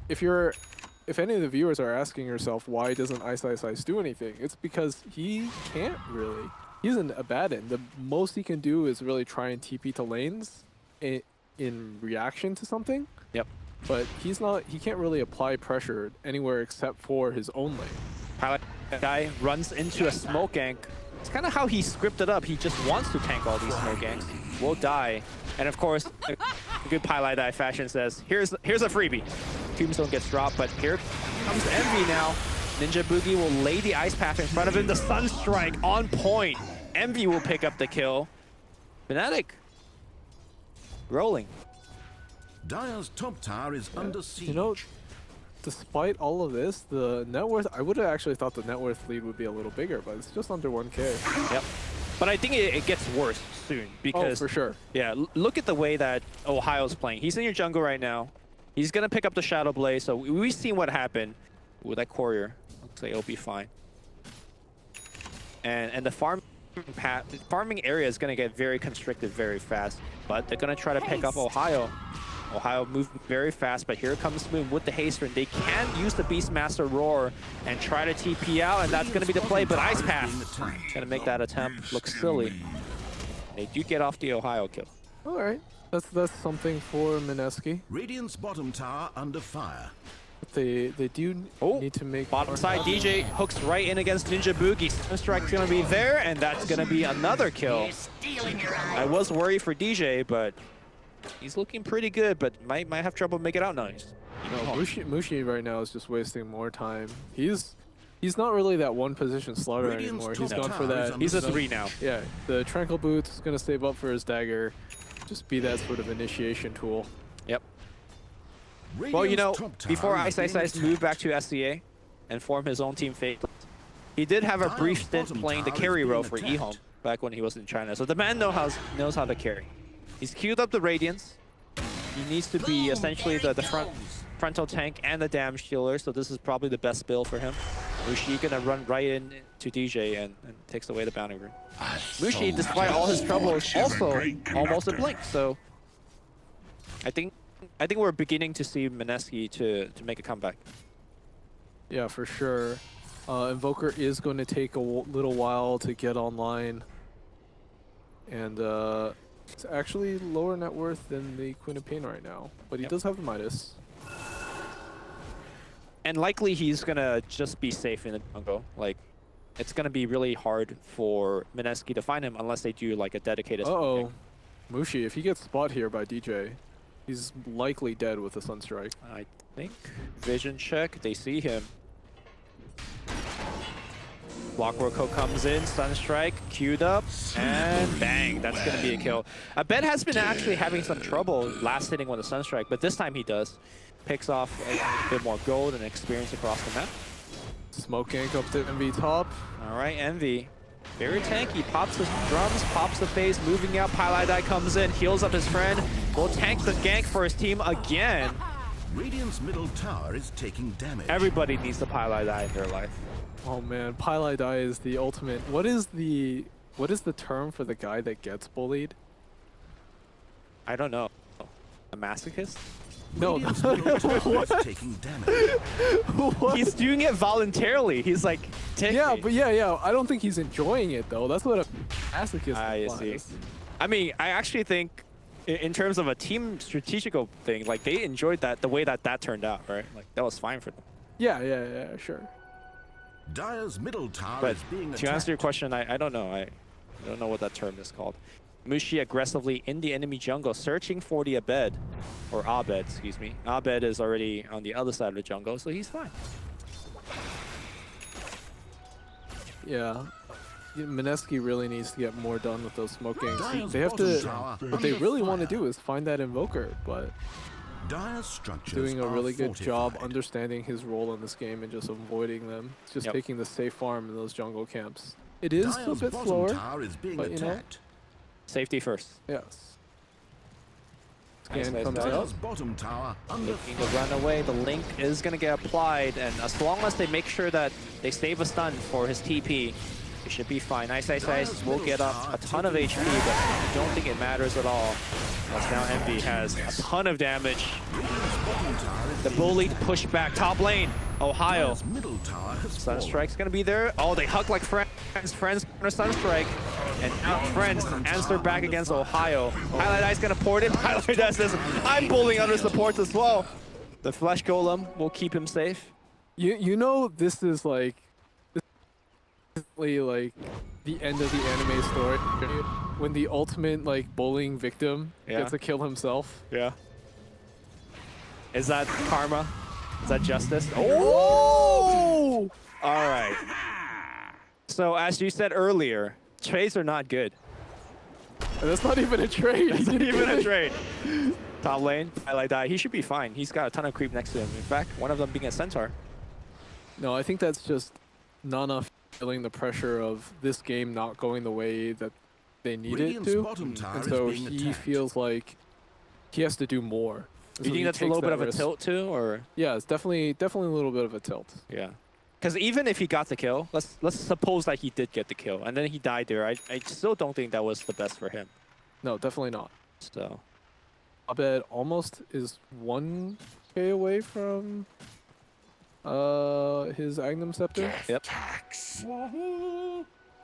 Speaker 6: if any of the viewers are asking yourself why doesn't iceiceice do anything, it's because he can't really. He's an Abaddon. The most he can do is really try and TP to lanes in reaction to something.
Speaker 5: Yep.
Speaker 6: But he can't really apply pressure anywhere except for his own lane.
Speaker 5: Pilot guy runs into a smoke gank. It's kind of how he scripted up. He just wants to tank all these smoke ganks. Will die. And of course, a good pieliedie fashion says, here's a freebie. Tombstone gets dropped, but here comes Envy now. ninjaboogie will lay the ice path in front of him. The Sunstrike on point. Envy will pick up the kill. Fnatic rolling.
Speaker 4: Dire's top tower is under siege.
Speaker 6: You know, despite all of this, the net worth, I would have actually thought the net worth lead would be a little bigger, but it's just under 1K.
Speaker 5: Yep. But I think it gets worse soon because
Speaker 6: for sure.
Speaker 5: Yeah, look at the way that Ohio's playing. He's in your jungle right now. He's gonna pick up the Shadow Blade. So we've seen what happened with that courier. Looks like it'll be fine. And the farming area is gonna get very constricted very fast. But they're gonna try to pick up Ohio. Ohio moved very fast, but here comes Moon with the haste rune. They can use the Beastmaster Roar and try to TP out, and that's going to be the play, but Ice Path going to make that attempt look silly. They do get off the Ohio kill.
Speaker 6: All right, that's something for Mineski.
Speaker 4: Radiant's bottom tower under fire.
Speaker 6: But they do need to make
Speaker 5: Bottom side, DJ hooks right in against ninjaboogie. Sunstrike's going to be there, and that's going to be another kill. I was worried for DJ, but he's looking pretty good, but might have trouble making it out nice.
Speaker 6: No, Mushi right now is just wasting more time. He's not really that one position slaughter anymore. He's gone for that.
Speaker 5: He's a 3 now.
Speaker 6: Yeah, the Tranquil Boots is gonna save up for his dagger, just be that sort of initiation tool.
Speaker 5: Yep. Well, you know, before iceiceice moved back to SCA and formed his own team Fate, he did have a brief stint playing the carry role for eHome back when he was in China. So the man knows how to carry. He's queued up the Radiance. He needs to be essentially the frontal tank and the damage dealer, so this is probably the best build for him. Mushi gonna run right in to DJ and takes away the bounty rune. Mushi, despite all his troubles, also almost a blink, so I think we're beginning to see Mineski to make a comeback.
Speaker 6: Yeah, for sure. Invoker is going to take a little while to get online, and it's actually lower net worth than the Queen of Pain right now, but he does have the Midas.
Speaker 5: And likely he's gonna just be safe in the jungle. Like, it's gonna be really hard for Mineski to find him unless they do like a dedicated.
Speaker 6: Mushi, if he gets spot here by DJ, he's likely dead with a Sunstrike.
Speaker 5: I think. Vision check. They see him. Clockwork Hook comes in, Sunstrike, queued up, and bang, that's going to be a kill. Abed has been actually having some trouble last hitting with a Sunstrike, but this time he does. Picks off a bit more gold and experience across the map.
Speaker 6: Smoke gank up to Envy top.
Speaker 5: All right, Envy. Very tanky, pops his drums, pops the face, moving out, pieliedie comes in, heals up his friend, will tank the gank for his team again.
Speaker 4: Radiant's middle tower is taking damage.
Speaker 5: Everybody needs the pieliedie in their life.
Speaker 6: Oh man, pieliedie is the ultimate. What is the term for the guy that gets bullied?
Speaker 5: I don't know. A masochist?
Speaker 6: No.
Speaker 4: Radiant's middle tower is taking damage.
Speaker 6: What?
Speaker 5: He's doing it voluntarily. He's like,
Speaker 6: Yeah, but yeah. I don't think he's enjoying it though. That's what a masochist
Speaker 5: I see.
Speaker 6: implies.
Speaker 5: I mean, I actually think in terms of a team strategical thing, like they enjoyed that the way that turned out, right? Like that was fine for them.
Speaker 6: Yeah, sure.
Speaker 4: Dire's middle tower
Speaker 5: But
Speaker 4: is being
Speaker 5: to answer your question, I don't know. I don't know what that term is called. Mushi aggressively in the enemy jungle, searching for the Abed, or Abed, excuse me. Abed is already on the other side of the jungle, so he's fine.
Speaker 6: Yeah. Mineski really needs to get more done with those smokings.
Speaker 4: Dire's
Speaker 6: They have
Speaker 4: bottom
Speaker 6: to.
Speaker 4: tower
Speaker 6: What they
Speaker 4: under
Speaker 6: really want to
Speaker 4: fire.
Speaker 6: do is find that invoker, but
Speaker 4: Dire's structures
Speaker 6: doing a
Speaker 4: are
Speaker 6: really good job
Speaker 4: fortified.
Speaker 6: understanding his role in this game and just avoiding them. It's just
Speaker 5: Yep.
Speaker 6: taking the safe farm in those jungle camps. It is a
Speaker 4: Dire's
Speaker 6: bit
Speaker 4: bottom
Speaker 6: slower,
Speaker 4: tower is being
Speaker 6: but you know.
Speaker 4: attacked.
Speaker 5: Safety first.
Speaker 6: Yes.
Speaker 5: Nice,
Speaker 6: Scan
Speaker 5: nice,
Speaker 6: comes
Speaker 5: nice.
Speaker 6: out.
Speaker 4: Dire's bottom tower under
Speaker 5: Looking to run away. The link is going to get applied, and as long as they make sure that they save a stun for his TP, it should be fine. iceiceice will get up a ton of HP, but I don't think it matters at all. As now Envy has a ton of damage. The bullied push back top lane. Ohaiyo.
Speaker 4: Dire's middle tower has fallen.
Speaker 5: Sunstrike's gonna be there. Oh, they hug like friends. Friends gonna Sunstrike. And now Friends answer back against Ohaiyo. pieliedie's gonna port in. pieliedie says, I'm pulling other supports as well. The Flesh Golem will keep him safe.
Speaker 6: You know this is like like the end of the anime story when the ultimate like bullying victim
Speaker 5: Yeah.
Speaker 6: gets to kill himself.
Speaker 5: Yeah. Is that karma? Is that justice? Oh! All right. So as you said earlier, trades are not good.
Speaker 6: And that's not even a trade.
Speaker 5: It's not even a trade. Top lane, pieliedie, he should be fine. He's got a ton of creep next to him. In fact, one of them being a centaur.
Speaker 6: No, I think that's just NaNa feeling the pressure of this game not going the way that they need it
Speaker 4: Radiant's
Speaker 6: to.
Speaker 4: bottom tower
Speaker 6: And
Speaker 4: is
Speaker 6: so
Speaker 4: being
Speaker 6: he
Speaker 4: attacked.
Speaker 6: feels like he has to do more.
Speaker 5: Do
Speaker 6: So
Speaker 5: you think
Speaker 6: he
Speaker 5: that's a
Speaker 6: takes
Speaker 5: little bit
Speaker 6: that
Speaker 5: of a
Speaker 6: risk.
Speaker 5: tilt too, or?
Speaker 6: Yeah, it's definitely a little bit of a tilt.
Speaker 5: Yeah. Because even if he got the kill, let's suppose that he did get the kill, and then he died there, I still don't think that was the best for him.
Speaker 6: No, definitely not.
Speaker 5: So,
Speaker 6: Abed almost is 1k away from his Agnum Scepter.
Speaker 5: yep.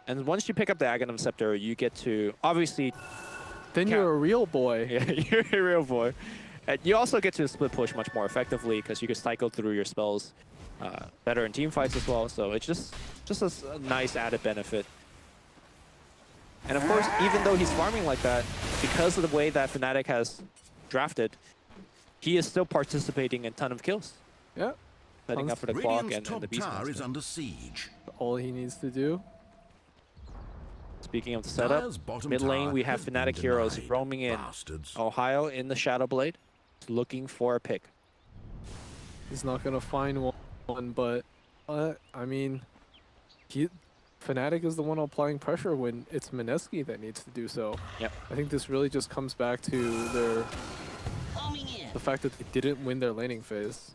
Speaker 5: And once you pick up the Aghanim Scepter, you get to, obviously,
Speaker 6: Then you're a real boy.
Speaker 5: yeah, you're a real boy. And you also get to split push much more effectively because you can cycle through your spells better in team fights as well. So it's just a nice added benefit. And of course, even though he's farming like that, because of the way that Fnatic has drafted, he is still participating in a ton of kills.
Speaker 6: Yeah,
Speaker 5: Setting up for the clock
Speaker 4: Radiant's
Speaker 5: and the
Speaker 4: top tower is
Speaker 5: Beastmaster.
Speaker 4: under siege.
Speaker 6: all he needs to do.
Speaker 5: Speaking of the setup,
Speaker 4: Dire's bottom
Speaker 5: mid lane
Speaker 4: tower
Speaker 5: we have
Speaker 4: has been
Speaker 5: Fnatic heroes
Speaker 4: denied.
Speaker 5: roaming in.
Speaker 4: Bastards.
Speaker 5: Ohaiyo in the Shadow Blade, looking for a pick.
Speaker 6: He's not gonna find one, but I mean, Fnatic is the one applying pressure when it's Mineski that needs to do so.
Speaker 5: Yep.
Speaker 6: I think this really just comes back to the fact that they didn't win their laning phase.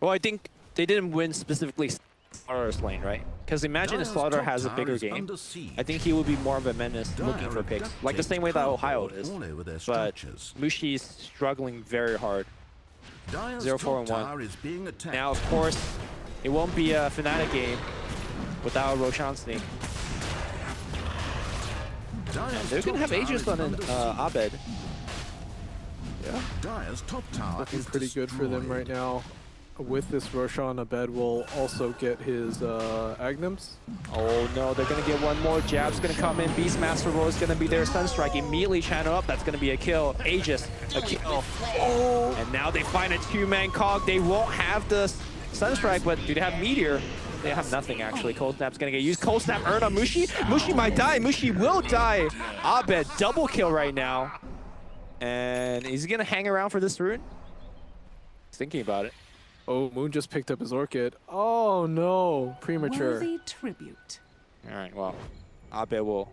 Speaker 5: Well, I think they didn't win specifically Slaughter's lane, right? Because imagine if
Speaker 4: Dire's
Speaker 5: Slaughter
Speaker 4: top
Speaker 5: has a
Speaker 4: tower
Speaker 5: bigger
Speaker 4: is
Speaker 5: game.
Speaker 4: under siege.
Speaker 5: I think he would be more of a menace looking
Speaker 4: Dire
Speaker 5: for picks,
Speaker 4: duct
Speaker 5: like the
Speaker 4: tape
Speaker 5: same way that Ohaiyo
Speaker 4: cardboard
Speaker 5: is.
Speaker 4: all over their
Speaker 5: But
Speaker 4: structures.
Speaker 5: Mushi's struggling very hard.
Speaker 4: Dire's
Speaker 5: 0-4
Speaker 4: top
Speaker 5: and 1.
Speaker 4: tower is being attacked.
Speaker 5: Now, of course, it won't be a Fnatic game without Roshan Sneak.
Speaker 4: Dire's
Speaker 5: They're gonna
Speaker 4: top
Speaker 5: have
Speaker 4: tower
Speaker 5: Aegis
Speaker 4: is
Speaker 5: on
Speaker 4: under siege.
Speaker 5: Abed.
Speaker 6: Yeah,
Speaker 4: Dire's top tower
Speaker 6: looking
Speaker 4: is
Speaker 6: pretty good for them right
Speaker 4: destroyed.
Speaker 6: now. With this Roshan, Abed will also get his Agnums.
Speaker 5: Oh no, they're gonna get one more. Jab's gonna come in. Beastmaster Roll is gonna be there. Sunstrike immediately channel up. That's gonna be a kill. Aegis, a kill. Oh! And now they find a two-man cog. They won't have the Sunstrike, but do they have Meteor? They have nothing actually. Cold Snap's gonna get used. Cold Snap earn on Mushi. Mushi might die. Mushi will die. Abed double kill right now. And is he gonna hang around for this rune? He's thinking about it.
Speaker 6: Oh, Moon just picked up his Orchid. Oh no, premature.
Speaker 7: Worthy tribute.
Speaker 5: All right, well, Abed will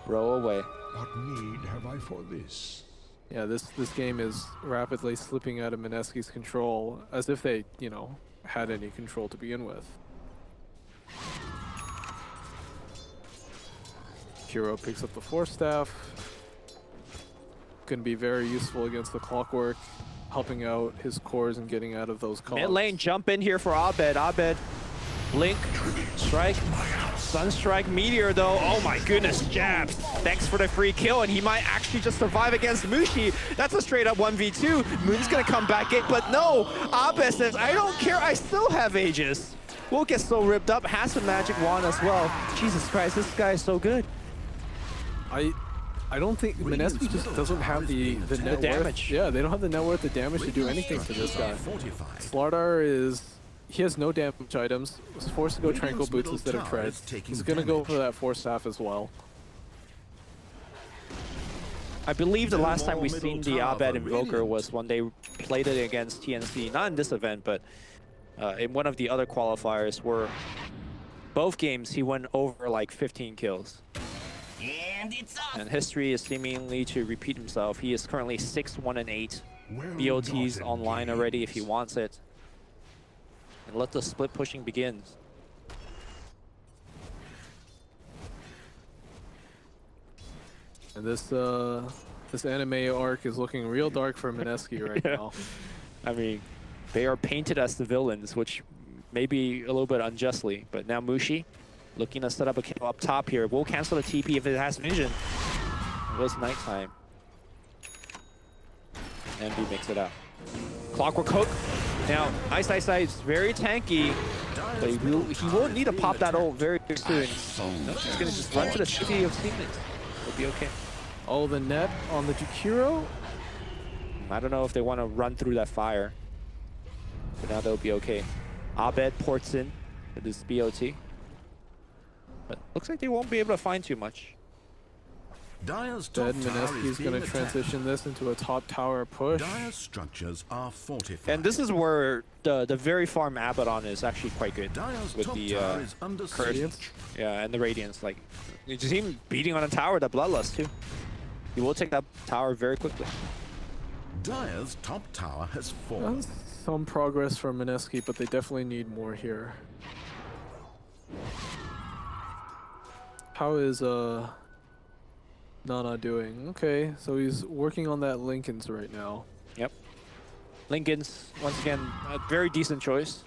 Speaker 5: roll away.
Speaker 8: What need have I for this?
Speaker 6: Yeah, this game is rapidly slipping out of Mineski's control, as if they, you know, had any control to begin with. Hero picks up the Force Staff. Gonna be very useful against the Clockwork, helping out his cores and getting out of those calls.
Speaker 5: Mid lane, jump in here for Abed. Abed Blink, strike, Sunstrike, Meteor though. Oh my goodness, Jabz. Thanks for the free kill, and he might actually just survive against Mushi. That's a straight up 1v2. Moon's gonna come back in, but no. Abed says, I don't care, I still have Aegis. We'll get so ripped up, has a magic wand as well. Jesus Christ, this guy is so good.
Speaker 6: I don't think Mineski just doesn't have the net
Speaker 5: damage.
Speaker 6: worth. Yeah, they don't have the net worth, the damage to do anything to this guy. Slardar is, he has no damage items. Was forced to go Tranquil Boots instead of Treads. He's gonna go for that Force Staff as well.
Speaker 5: I believe the last time we seen the Abed Invoker was when they played it against TNC, not in this event, but in one of the other qualifiers where both games he went over like 15 kills. And history is seemingly to repeat himself. He is currently 6-1-8. BOT's online already if he wants it. And let the split pushing begin.
Speaker 6: And this anime arc is looking real dark for Mineski right now.
Speaker 5: I mean, they are painted as the villains, which may be a little bit unjustly. But now Mushi looking to set up a kill up top here. We'll cancel the TP if it has vision. It was nighttime. NB makes it out. Clockwork Hook. Now, iceiceice is very tanky, but he will need to pop that ult very soon. No, he's going to just run to the city of secrets. It'll be okay.
Speaker 6: Oh, the net on the Jakiro?
Speaker 5: I don't know if they want to run through that fire. But now they'll be okay. Abed ports in with his BOT. But looks like they won't be able to find too much.
Speaker 4: Dire's
Speaker 6: Dead Mineski is going to transition this into a top tower push.
Speaker 4: Dire's structures are fortified.
Speaker 5: And this is where the very farm Abaddon is actually quite good.
Speaker 4: Dire's
Speaker 5: with
Speaker 4: top
Speaker 5: the
Speaker 4: tower is under
Speaker 6: Radiance.
Speaker 4: siege.
Speaker 5: yeah, and the Radiance. Like, you just even beating on a tower, the Bloodlust too. He will take that tower very quickly.
Speaker 4: Dire's top tower has fallen.
Speaker 6: That's some progress from Mineski, but they definitely need more here. How is NaNa doing? Okay, so he's working on that Linken's right now.
Speaker 5: Yep. Linken's, once again, a very decent choice.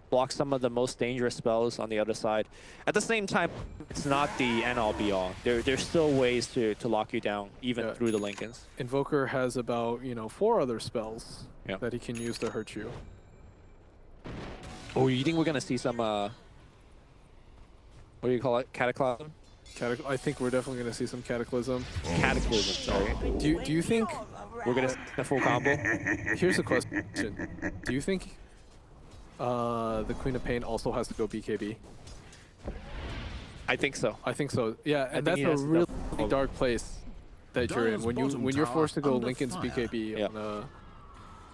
Speaker 5: Blocks some of the most dangerous spells on the other side. At the same time, it's not the end-all be-all. There's still ways to lock you down, even through the Linken's.
Speaker 6: Invoker has about, 4 other spells
Speaker 5: Yep.
Speaker 6: that he can use to hurt you.
Speaker 5: Oh, you think we're going to see some, what do you call it? Cataclysm?
Speaker 6: I think we're definitely going to see some Cataclysm.
Speaker 5: Cataclysm, sorry.
Speaker 6: Do you think...
Speaker 5: We're going to see the full combo?
Speaker 6: Here's a question. Do you think the Queen of Pain also has to go BKB?
Speaker 5: I think so.
Speaker 6: I think so. Yeah, and
Speaker 5: think
Speaker 6: that's
Speaker 5: he
Speaker 6: a
Speaker 5: has
Speaker 6: really
Speaker 5: enough.
Speaker 6: dark place that you're in when you're forced to go
Speaker 4: under
Speaker 6: Linken's
Speaker 4: fire.
Speaker 6: BKB
Speaker 5: Yep.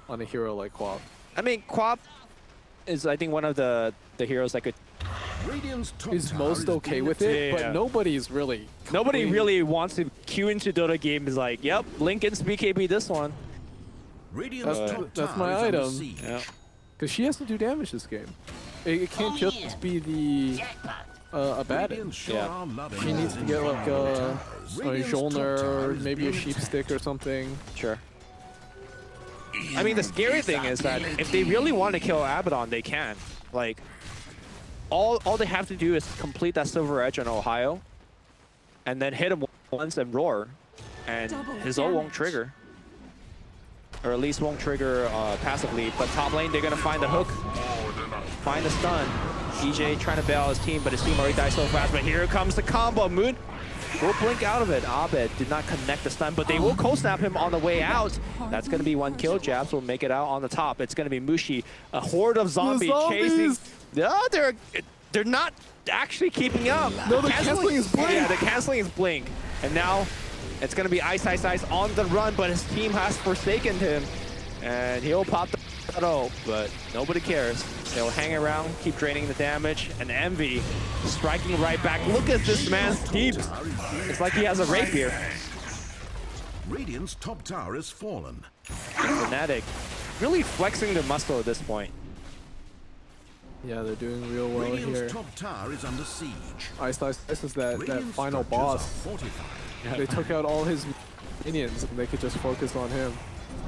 Speaker 6: on a hero like Quap.
Speaker 5: I mean, Quap is, I think, one of the heroes that could...
Speaker 4: Radiant's top
Speaker 6: Is
Speaker 4: tower
Speaker 6: most
Speaker 4: is
Speaker 6: okay
Speaker 4: being
Speaker 6: with it,
Speaker 5: Yeah.
Speaker 6: but nobody's really.
Speaker 5: Nobody really wants to queue into Dota game is like, yep, Linken's BKB this one.
Speaker 4: Radiant's top
Speaker 6: That's
Speaker 4: tower
Speaker 6: my
Speaker 4: is under
Speaker 6: item.
Speaker 4: siege.
Speaker 5: Yeah.
Speaker 6: Because she has to do damage this game. It can't just be the Abed.
Speaker 4: Radiant sure
Speaker 5: Yeah.
Speaker 4: are loving
Speaker 6: She needs to get like a
Speaker 4: Radiant's top
Speaker 6: Jolner
Speaker 4: tower
Speaker 6: or
Speaker 4: is
Speaker 6: maybe a
Speaker 4: being
Speaker 6: sheep stick or something.
Speaker 5: Sure. I mean, the scary thing is that if they really want to kill Abaddon, they can. Like, all they have to do is complete that Silver Edge on Ohio, and then hit him once and roar, and his ult won't trigger. Or at least won't trigger passively. But top lane, they're going to find the hook, find the stun. EJ trying to bail his team, but his team already died so fast. But here comes the combo. Moon will blink out of it. Abed did not connect the stun, but they will cold snap him on the way out. That's going to be one kill. Jabz will make it out on the top. It's going to be Mushi, a horde of zombies chasing. No, they're not actually keeping up.
Speaker 6: No, the canceling is Blink.
Speaker 5: Yeah, the canceling is Blink. And now it's going to be iceiceice on the run, but his team has forsaken him. And he'll pop the ult, but nobody cares. They'll hang around, keep draining the damage, and Envy striking right back. Look at this man's deep. It's like he has a rapier.
Speaker 4: Radiant's top tower has fallen.
Speaker 5: Fnatic really flexing the muscle at this point.
Speaker 6: Yeah, they're doing real well here.
Speaker 4: Radiant's top tower is under siege.
Speaker 6: This is that
Speaker 4: Radiant's
Speaker 6: final
Speaker 4: structures are
Speaker 6: boss.
Speaker 4: fortified.
Speaker 6: They took out all his minions and they could just focus on him.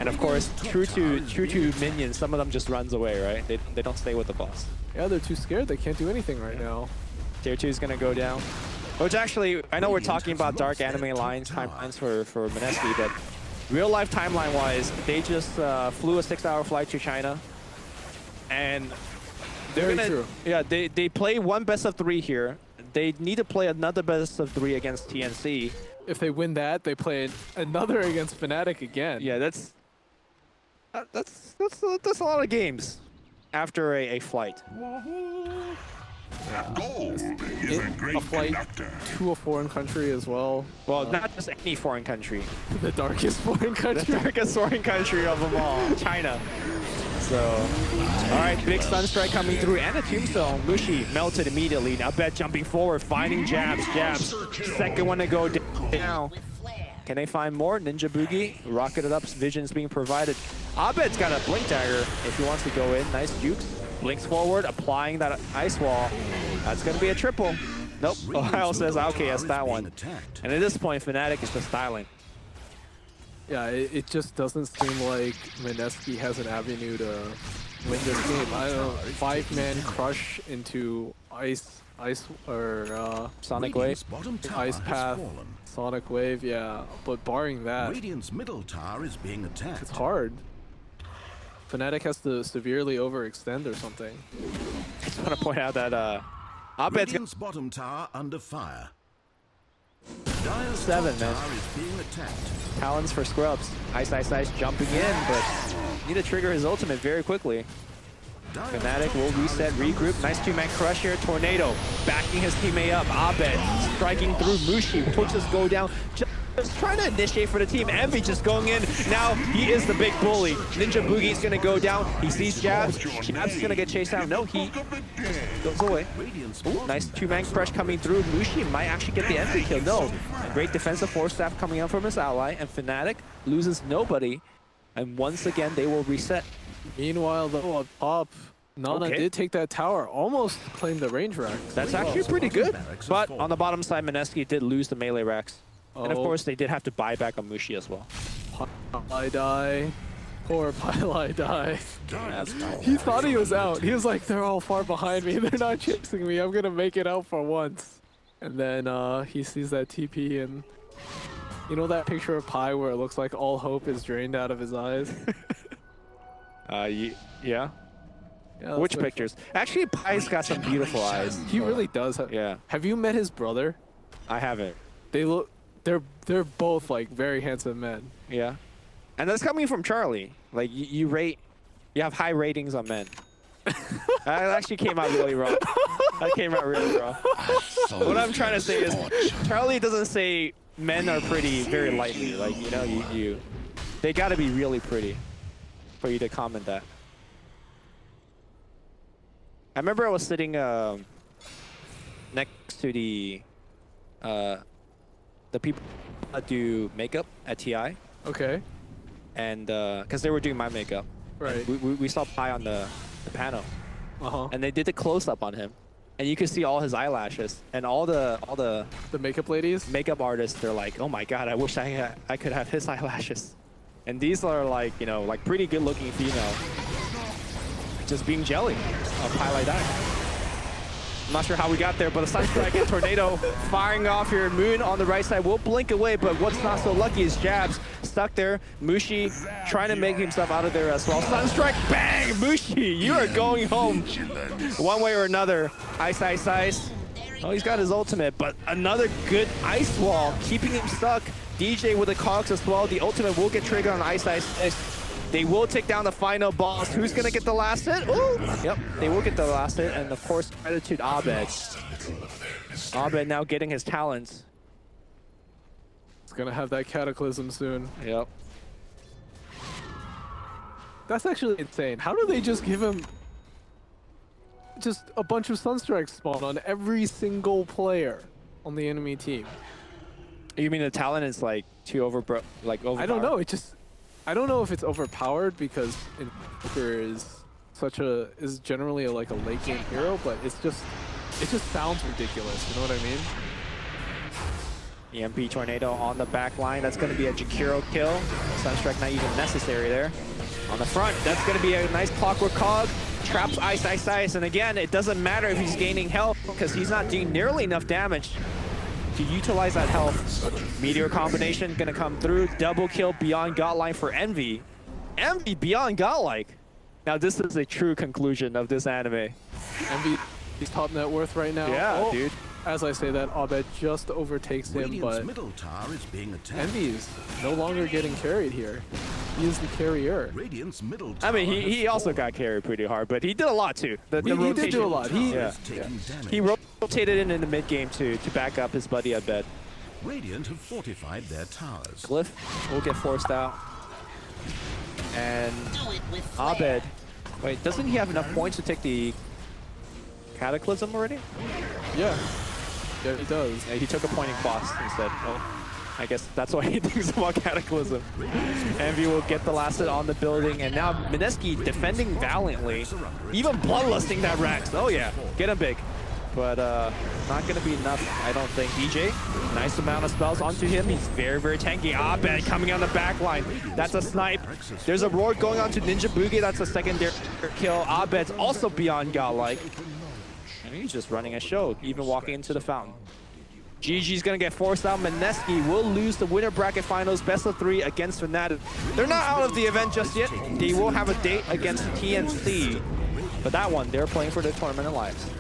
Speaker 5: And of course, true to minions, some of them just runs away, right? They don't stay with the boss.
Speaker 6: Yeah, they're too scared. They can't do anything right now.
Speaker 5: Tier 2 is going to go down. Which actually, I know we're talking about dark anime lines, timelines for Mineski, but real life timeline wise, they just flew a 6-hour flight to China. And they're
Speaker 6: Very
Speaker 5: gonna,
Speaker 6: true.
Speaker 5: yeah, they play one best of 3 here. They need to play another best of 3 against TNC.
Speaker 6: If they win that, they play another against Fnatic again.
Speaker 5: Yeah, that's a lot of games after a flight.
Speaker 6: A flight to a foreign country as well.
Speaker 5: Well, not just any foreign country.
Speaker 6: The darkest foreign
Speaker 5: The
Speaker 6: country.
Speaker 5: darkest foreign country of them all, China. So, all right, big Sunstrike coming through and a tombstone. Mushi melted immediately. Now Abed jumping forward, finding Jabz. Second one to go down. Can they find more? Ninja Boogie, rocketed up, vision's being provided. Abed's got a blink dagger if he wants to go in. Nice jukes. Blinks forward, applying that ice wall. That's going to be a triple. Nope, Ohaiyo says, okay, that's that one. And at this point, Fnatic is just styling.
Speaker 6: Yeah, it just doesn't seem like Mineski has an avenue to win this game. I don't know, 5-man crush into
Speaker 5: Sonic Wave.
Speaker 6: Ice Path, Sonic Wave, yeah. But barring that,
Speaker 4: Radiant's middle tower is being attacked.
Speaker 6: it's hard. Fnatic has to severely overextend or something.
Speaker 5: I just want to point out that Abed's
Speaker 4: Radiant's bottom tower under fire. Dire's
Speaker 5: 7,
Speaker 4: top
Speaker 5: man.
Speaker 4: tower is being attacked.
Speaker 5: talons for Scrubs. Ice jumping in, but need to trigger his ultimate very quickly. Fnatic will reset, regroup. Nice 2-man crush here. Tornado backing his teammate up. Abed striking through Mushi. Torches go down. Just trying to initiate for the team. EternaLEnVy just going in. Now he is the big bully. Ninja Boogie is going to go down. He sees Jabz. Jabz is going to get chased out. No, he goes away. Ooh, nice 2-man crush coming through. Mushi might actually get the EternaLEnVy kill. No. Great defensive force staff coming out from his ally. And Fnatic loses nobody. And once again, they will reset.
Speaker 6: Meanwhile, though, up top, NaNa did take that tower, almost claimed the range rack.
Speaker 5: That's actually pretty good. But on the bottom side, Mineski did lose the melee racks. And of course, they did have to buy back on Mushi as well.
Speaker 6: pieliedie. Poor pieliedie.
Speaker 5: That's
Speaker 6: He thought he was out. He was like, they're all far behind me. They're not chasing me. I'm going to make it out for once. And then he sees that TP and you know that picture of Pi where it looks like all hope is drained out of his eyes?
Speaker 5: Yeah.
Speaker 6: Yeah,
Speaker 5: Which
Speaker 6: that's what-
Speaker 5: pictures? Actually, Pi's got some beautiful eyes.
Speaker 6: He really does.
Speaker 5: Yeah.
Speaker 6: Have you met his brother?
Speaker 5: I haven't.
Speaker 6: They look. They're both like very handsome men.
Speaker 5: Yeah. And that's coming from Charlie. Like, you have high ratings on men. That actually came out really wrong. That came out really wrong. What I'm trying to say is, Charlie doesn't say men are pretty very lightly. Like, you know, they gotta be really pretty for you to comment that. I remember I was sitting next to the people that do makeup at TI.
Speaker 6: Okay.
Speaker 5: And because they were doing my makeup.
Speaker 6: Right.
Speaker 5: We saw Pi on the panel.
Speaker 6: Uh-huh.
Speaker 5: And they did the close-up on him. And you could see all his eyelashes. And all the
Speaker 6: makeup ladies?
Speaker 5: Makeup artists, they're like, oh my god, I wish I could have his eyelashes. And these are like, you know, like pretty good-looking female. Just being jelly of pieliedie. I'm not sure how we got there, but a Sunstrike and Tornado firing off here. Moon on the right side will blink away, but what's not so lucky is Jabz stuck there. Mushi trying to make himself out of there as well. Sunstrike, bang! Mushi, you are going home one way or another. Ice. Oh, he's got his ultimate, but another good ice wall, keeping him stuck. DJ with the cogs as well. The ultimate will get triggered on Ice. They will take down the final boss. Who's going to get the last hit? Ooh. Yep, they will get the last hit. And of course, gratitude Abed. Abed now getting his talents.
Speaker 6: It's going to have that cataclysm soon.
Speaker 5: Yep.
Speaker 6: That's actually insane. How do they just give him just a bunch of Sunstrikes spawn on every single player on the enemy team?
Speaker 5: You mean the talent is like too overpowered?
Speaker 6: I don't know. I don't know if it's overpowered because Invoker is generally like a late game hero, but it just sounds ridiculous. You know what I mean?
Speaker 5: EMP Tornado on the back line. That's going to be a Jakiro kill. Sunstrike not even necessary there. On the front, that's going to be a nice clockwork cog. traps iceiceice, and again, it doesn't matter if he's gaining health because he's not doing nearly enough damage to utilize that health. Meteor combination gonna come through. Double kill beyond godlike for Envy. Envy beyond godlike. Now this is a true conclusion of this anime.
Speaker 6: Envy, he's top net worth right now.
Speaker 5: Yeah, dude.
Speaker 6: As I say that, Abed just overtakes him,
Speaker 4: Radiant's
Speaker 6: but
Speaker 4: middle tower is being attacked.
Speaker 6: Envy is no longer getting carried here. He is the carrier.
Speaker 4: Radiant's middle
Speaker 5: I
Speaker 4: tower
Speaker 5: mean, he
Speaker 4: has
Speaker 5: also
Speaker 4: fallen.
Speaker 5: got carried pretty hard, but he did a lot too. The
Speaker 6: He did do a lot. He,
Speaker 5: Yeah.
Speaker 4: Is taking damage.
Speaker 5: He rotated in the mid game to back up his buddy Abed.
Speaker 4: Radiant have fortified their towers.
Speaker 5: Glyph will get forced out. And Abed, wait, doesn't he have enough points to take the Cataclysm already?
Speaker 6: yeah, he does.
Speaker 5: Yeah, he took a pointing boss instead. Well, I guess that's why he thinks about Cataclysm. Envy will get the last hit on the building, and now Mineski defending valiantly, even bloodlusting that Rex. Oh yeah, get him big. But not going to be enough, I don't think. DJ, nice amount of spells onto him. He's very, very tanky. Abed coming on the back line. That's a snipe. There's a roar going on to ninjaboogie. That's a secondary kill. Abed's also beyond godlike. And he's just running a show, even walking into the fountain. GG's going to get forced out. Mineski will lose the winter bracket finals, best of 3 against Fnatic. They're not out of the event just yet. They will have a date against TNC. But that one, they're playing for their tournament of lives.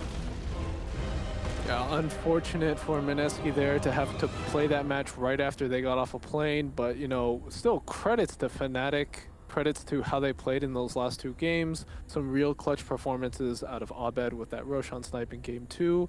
Speaker 6: Yeah, unfortunate for Mineski there to have to play that match right after they got off a plane, but you know, still credits to Fnatic, credits to how they played in those last 2 games. Some real clutch performances out of Abed with that Roshan snipe in game 2.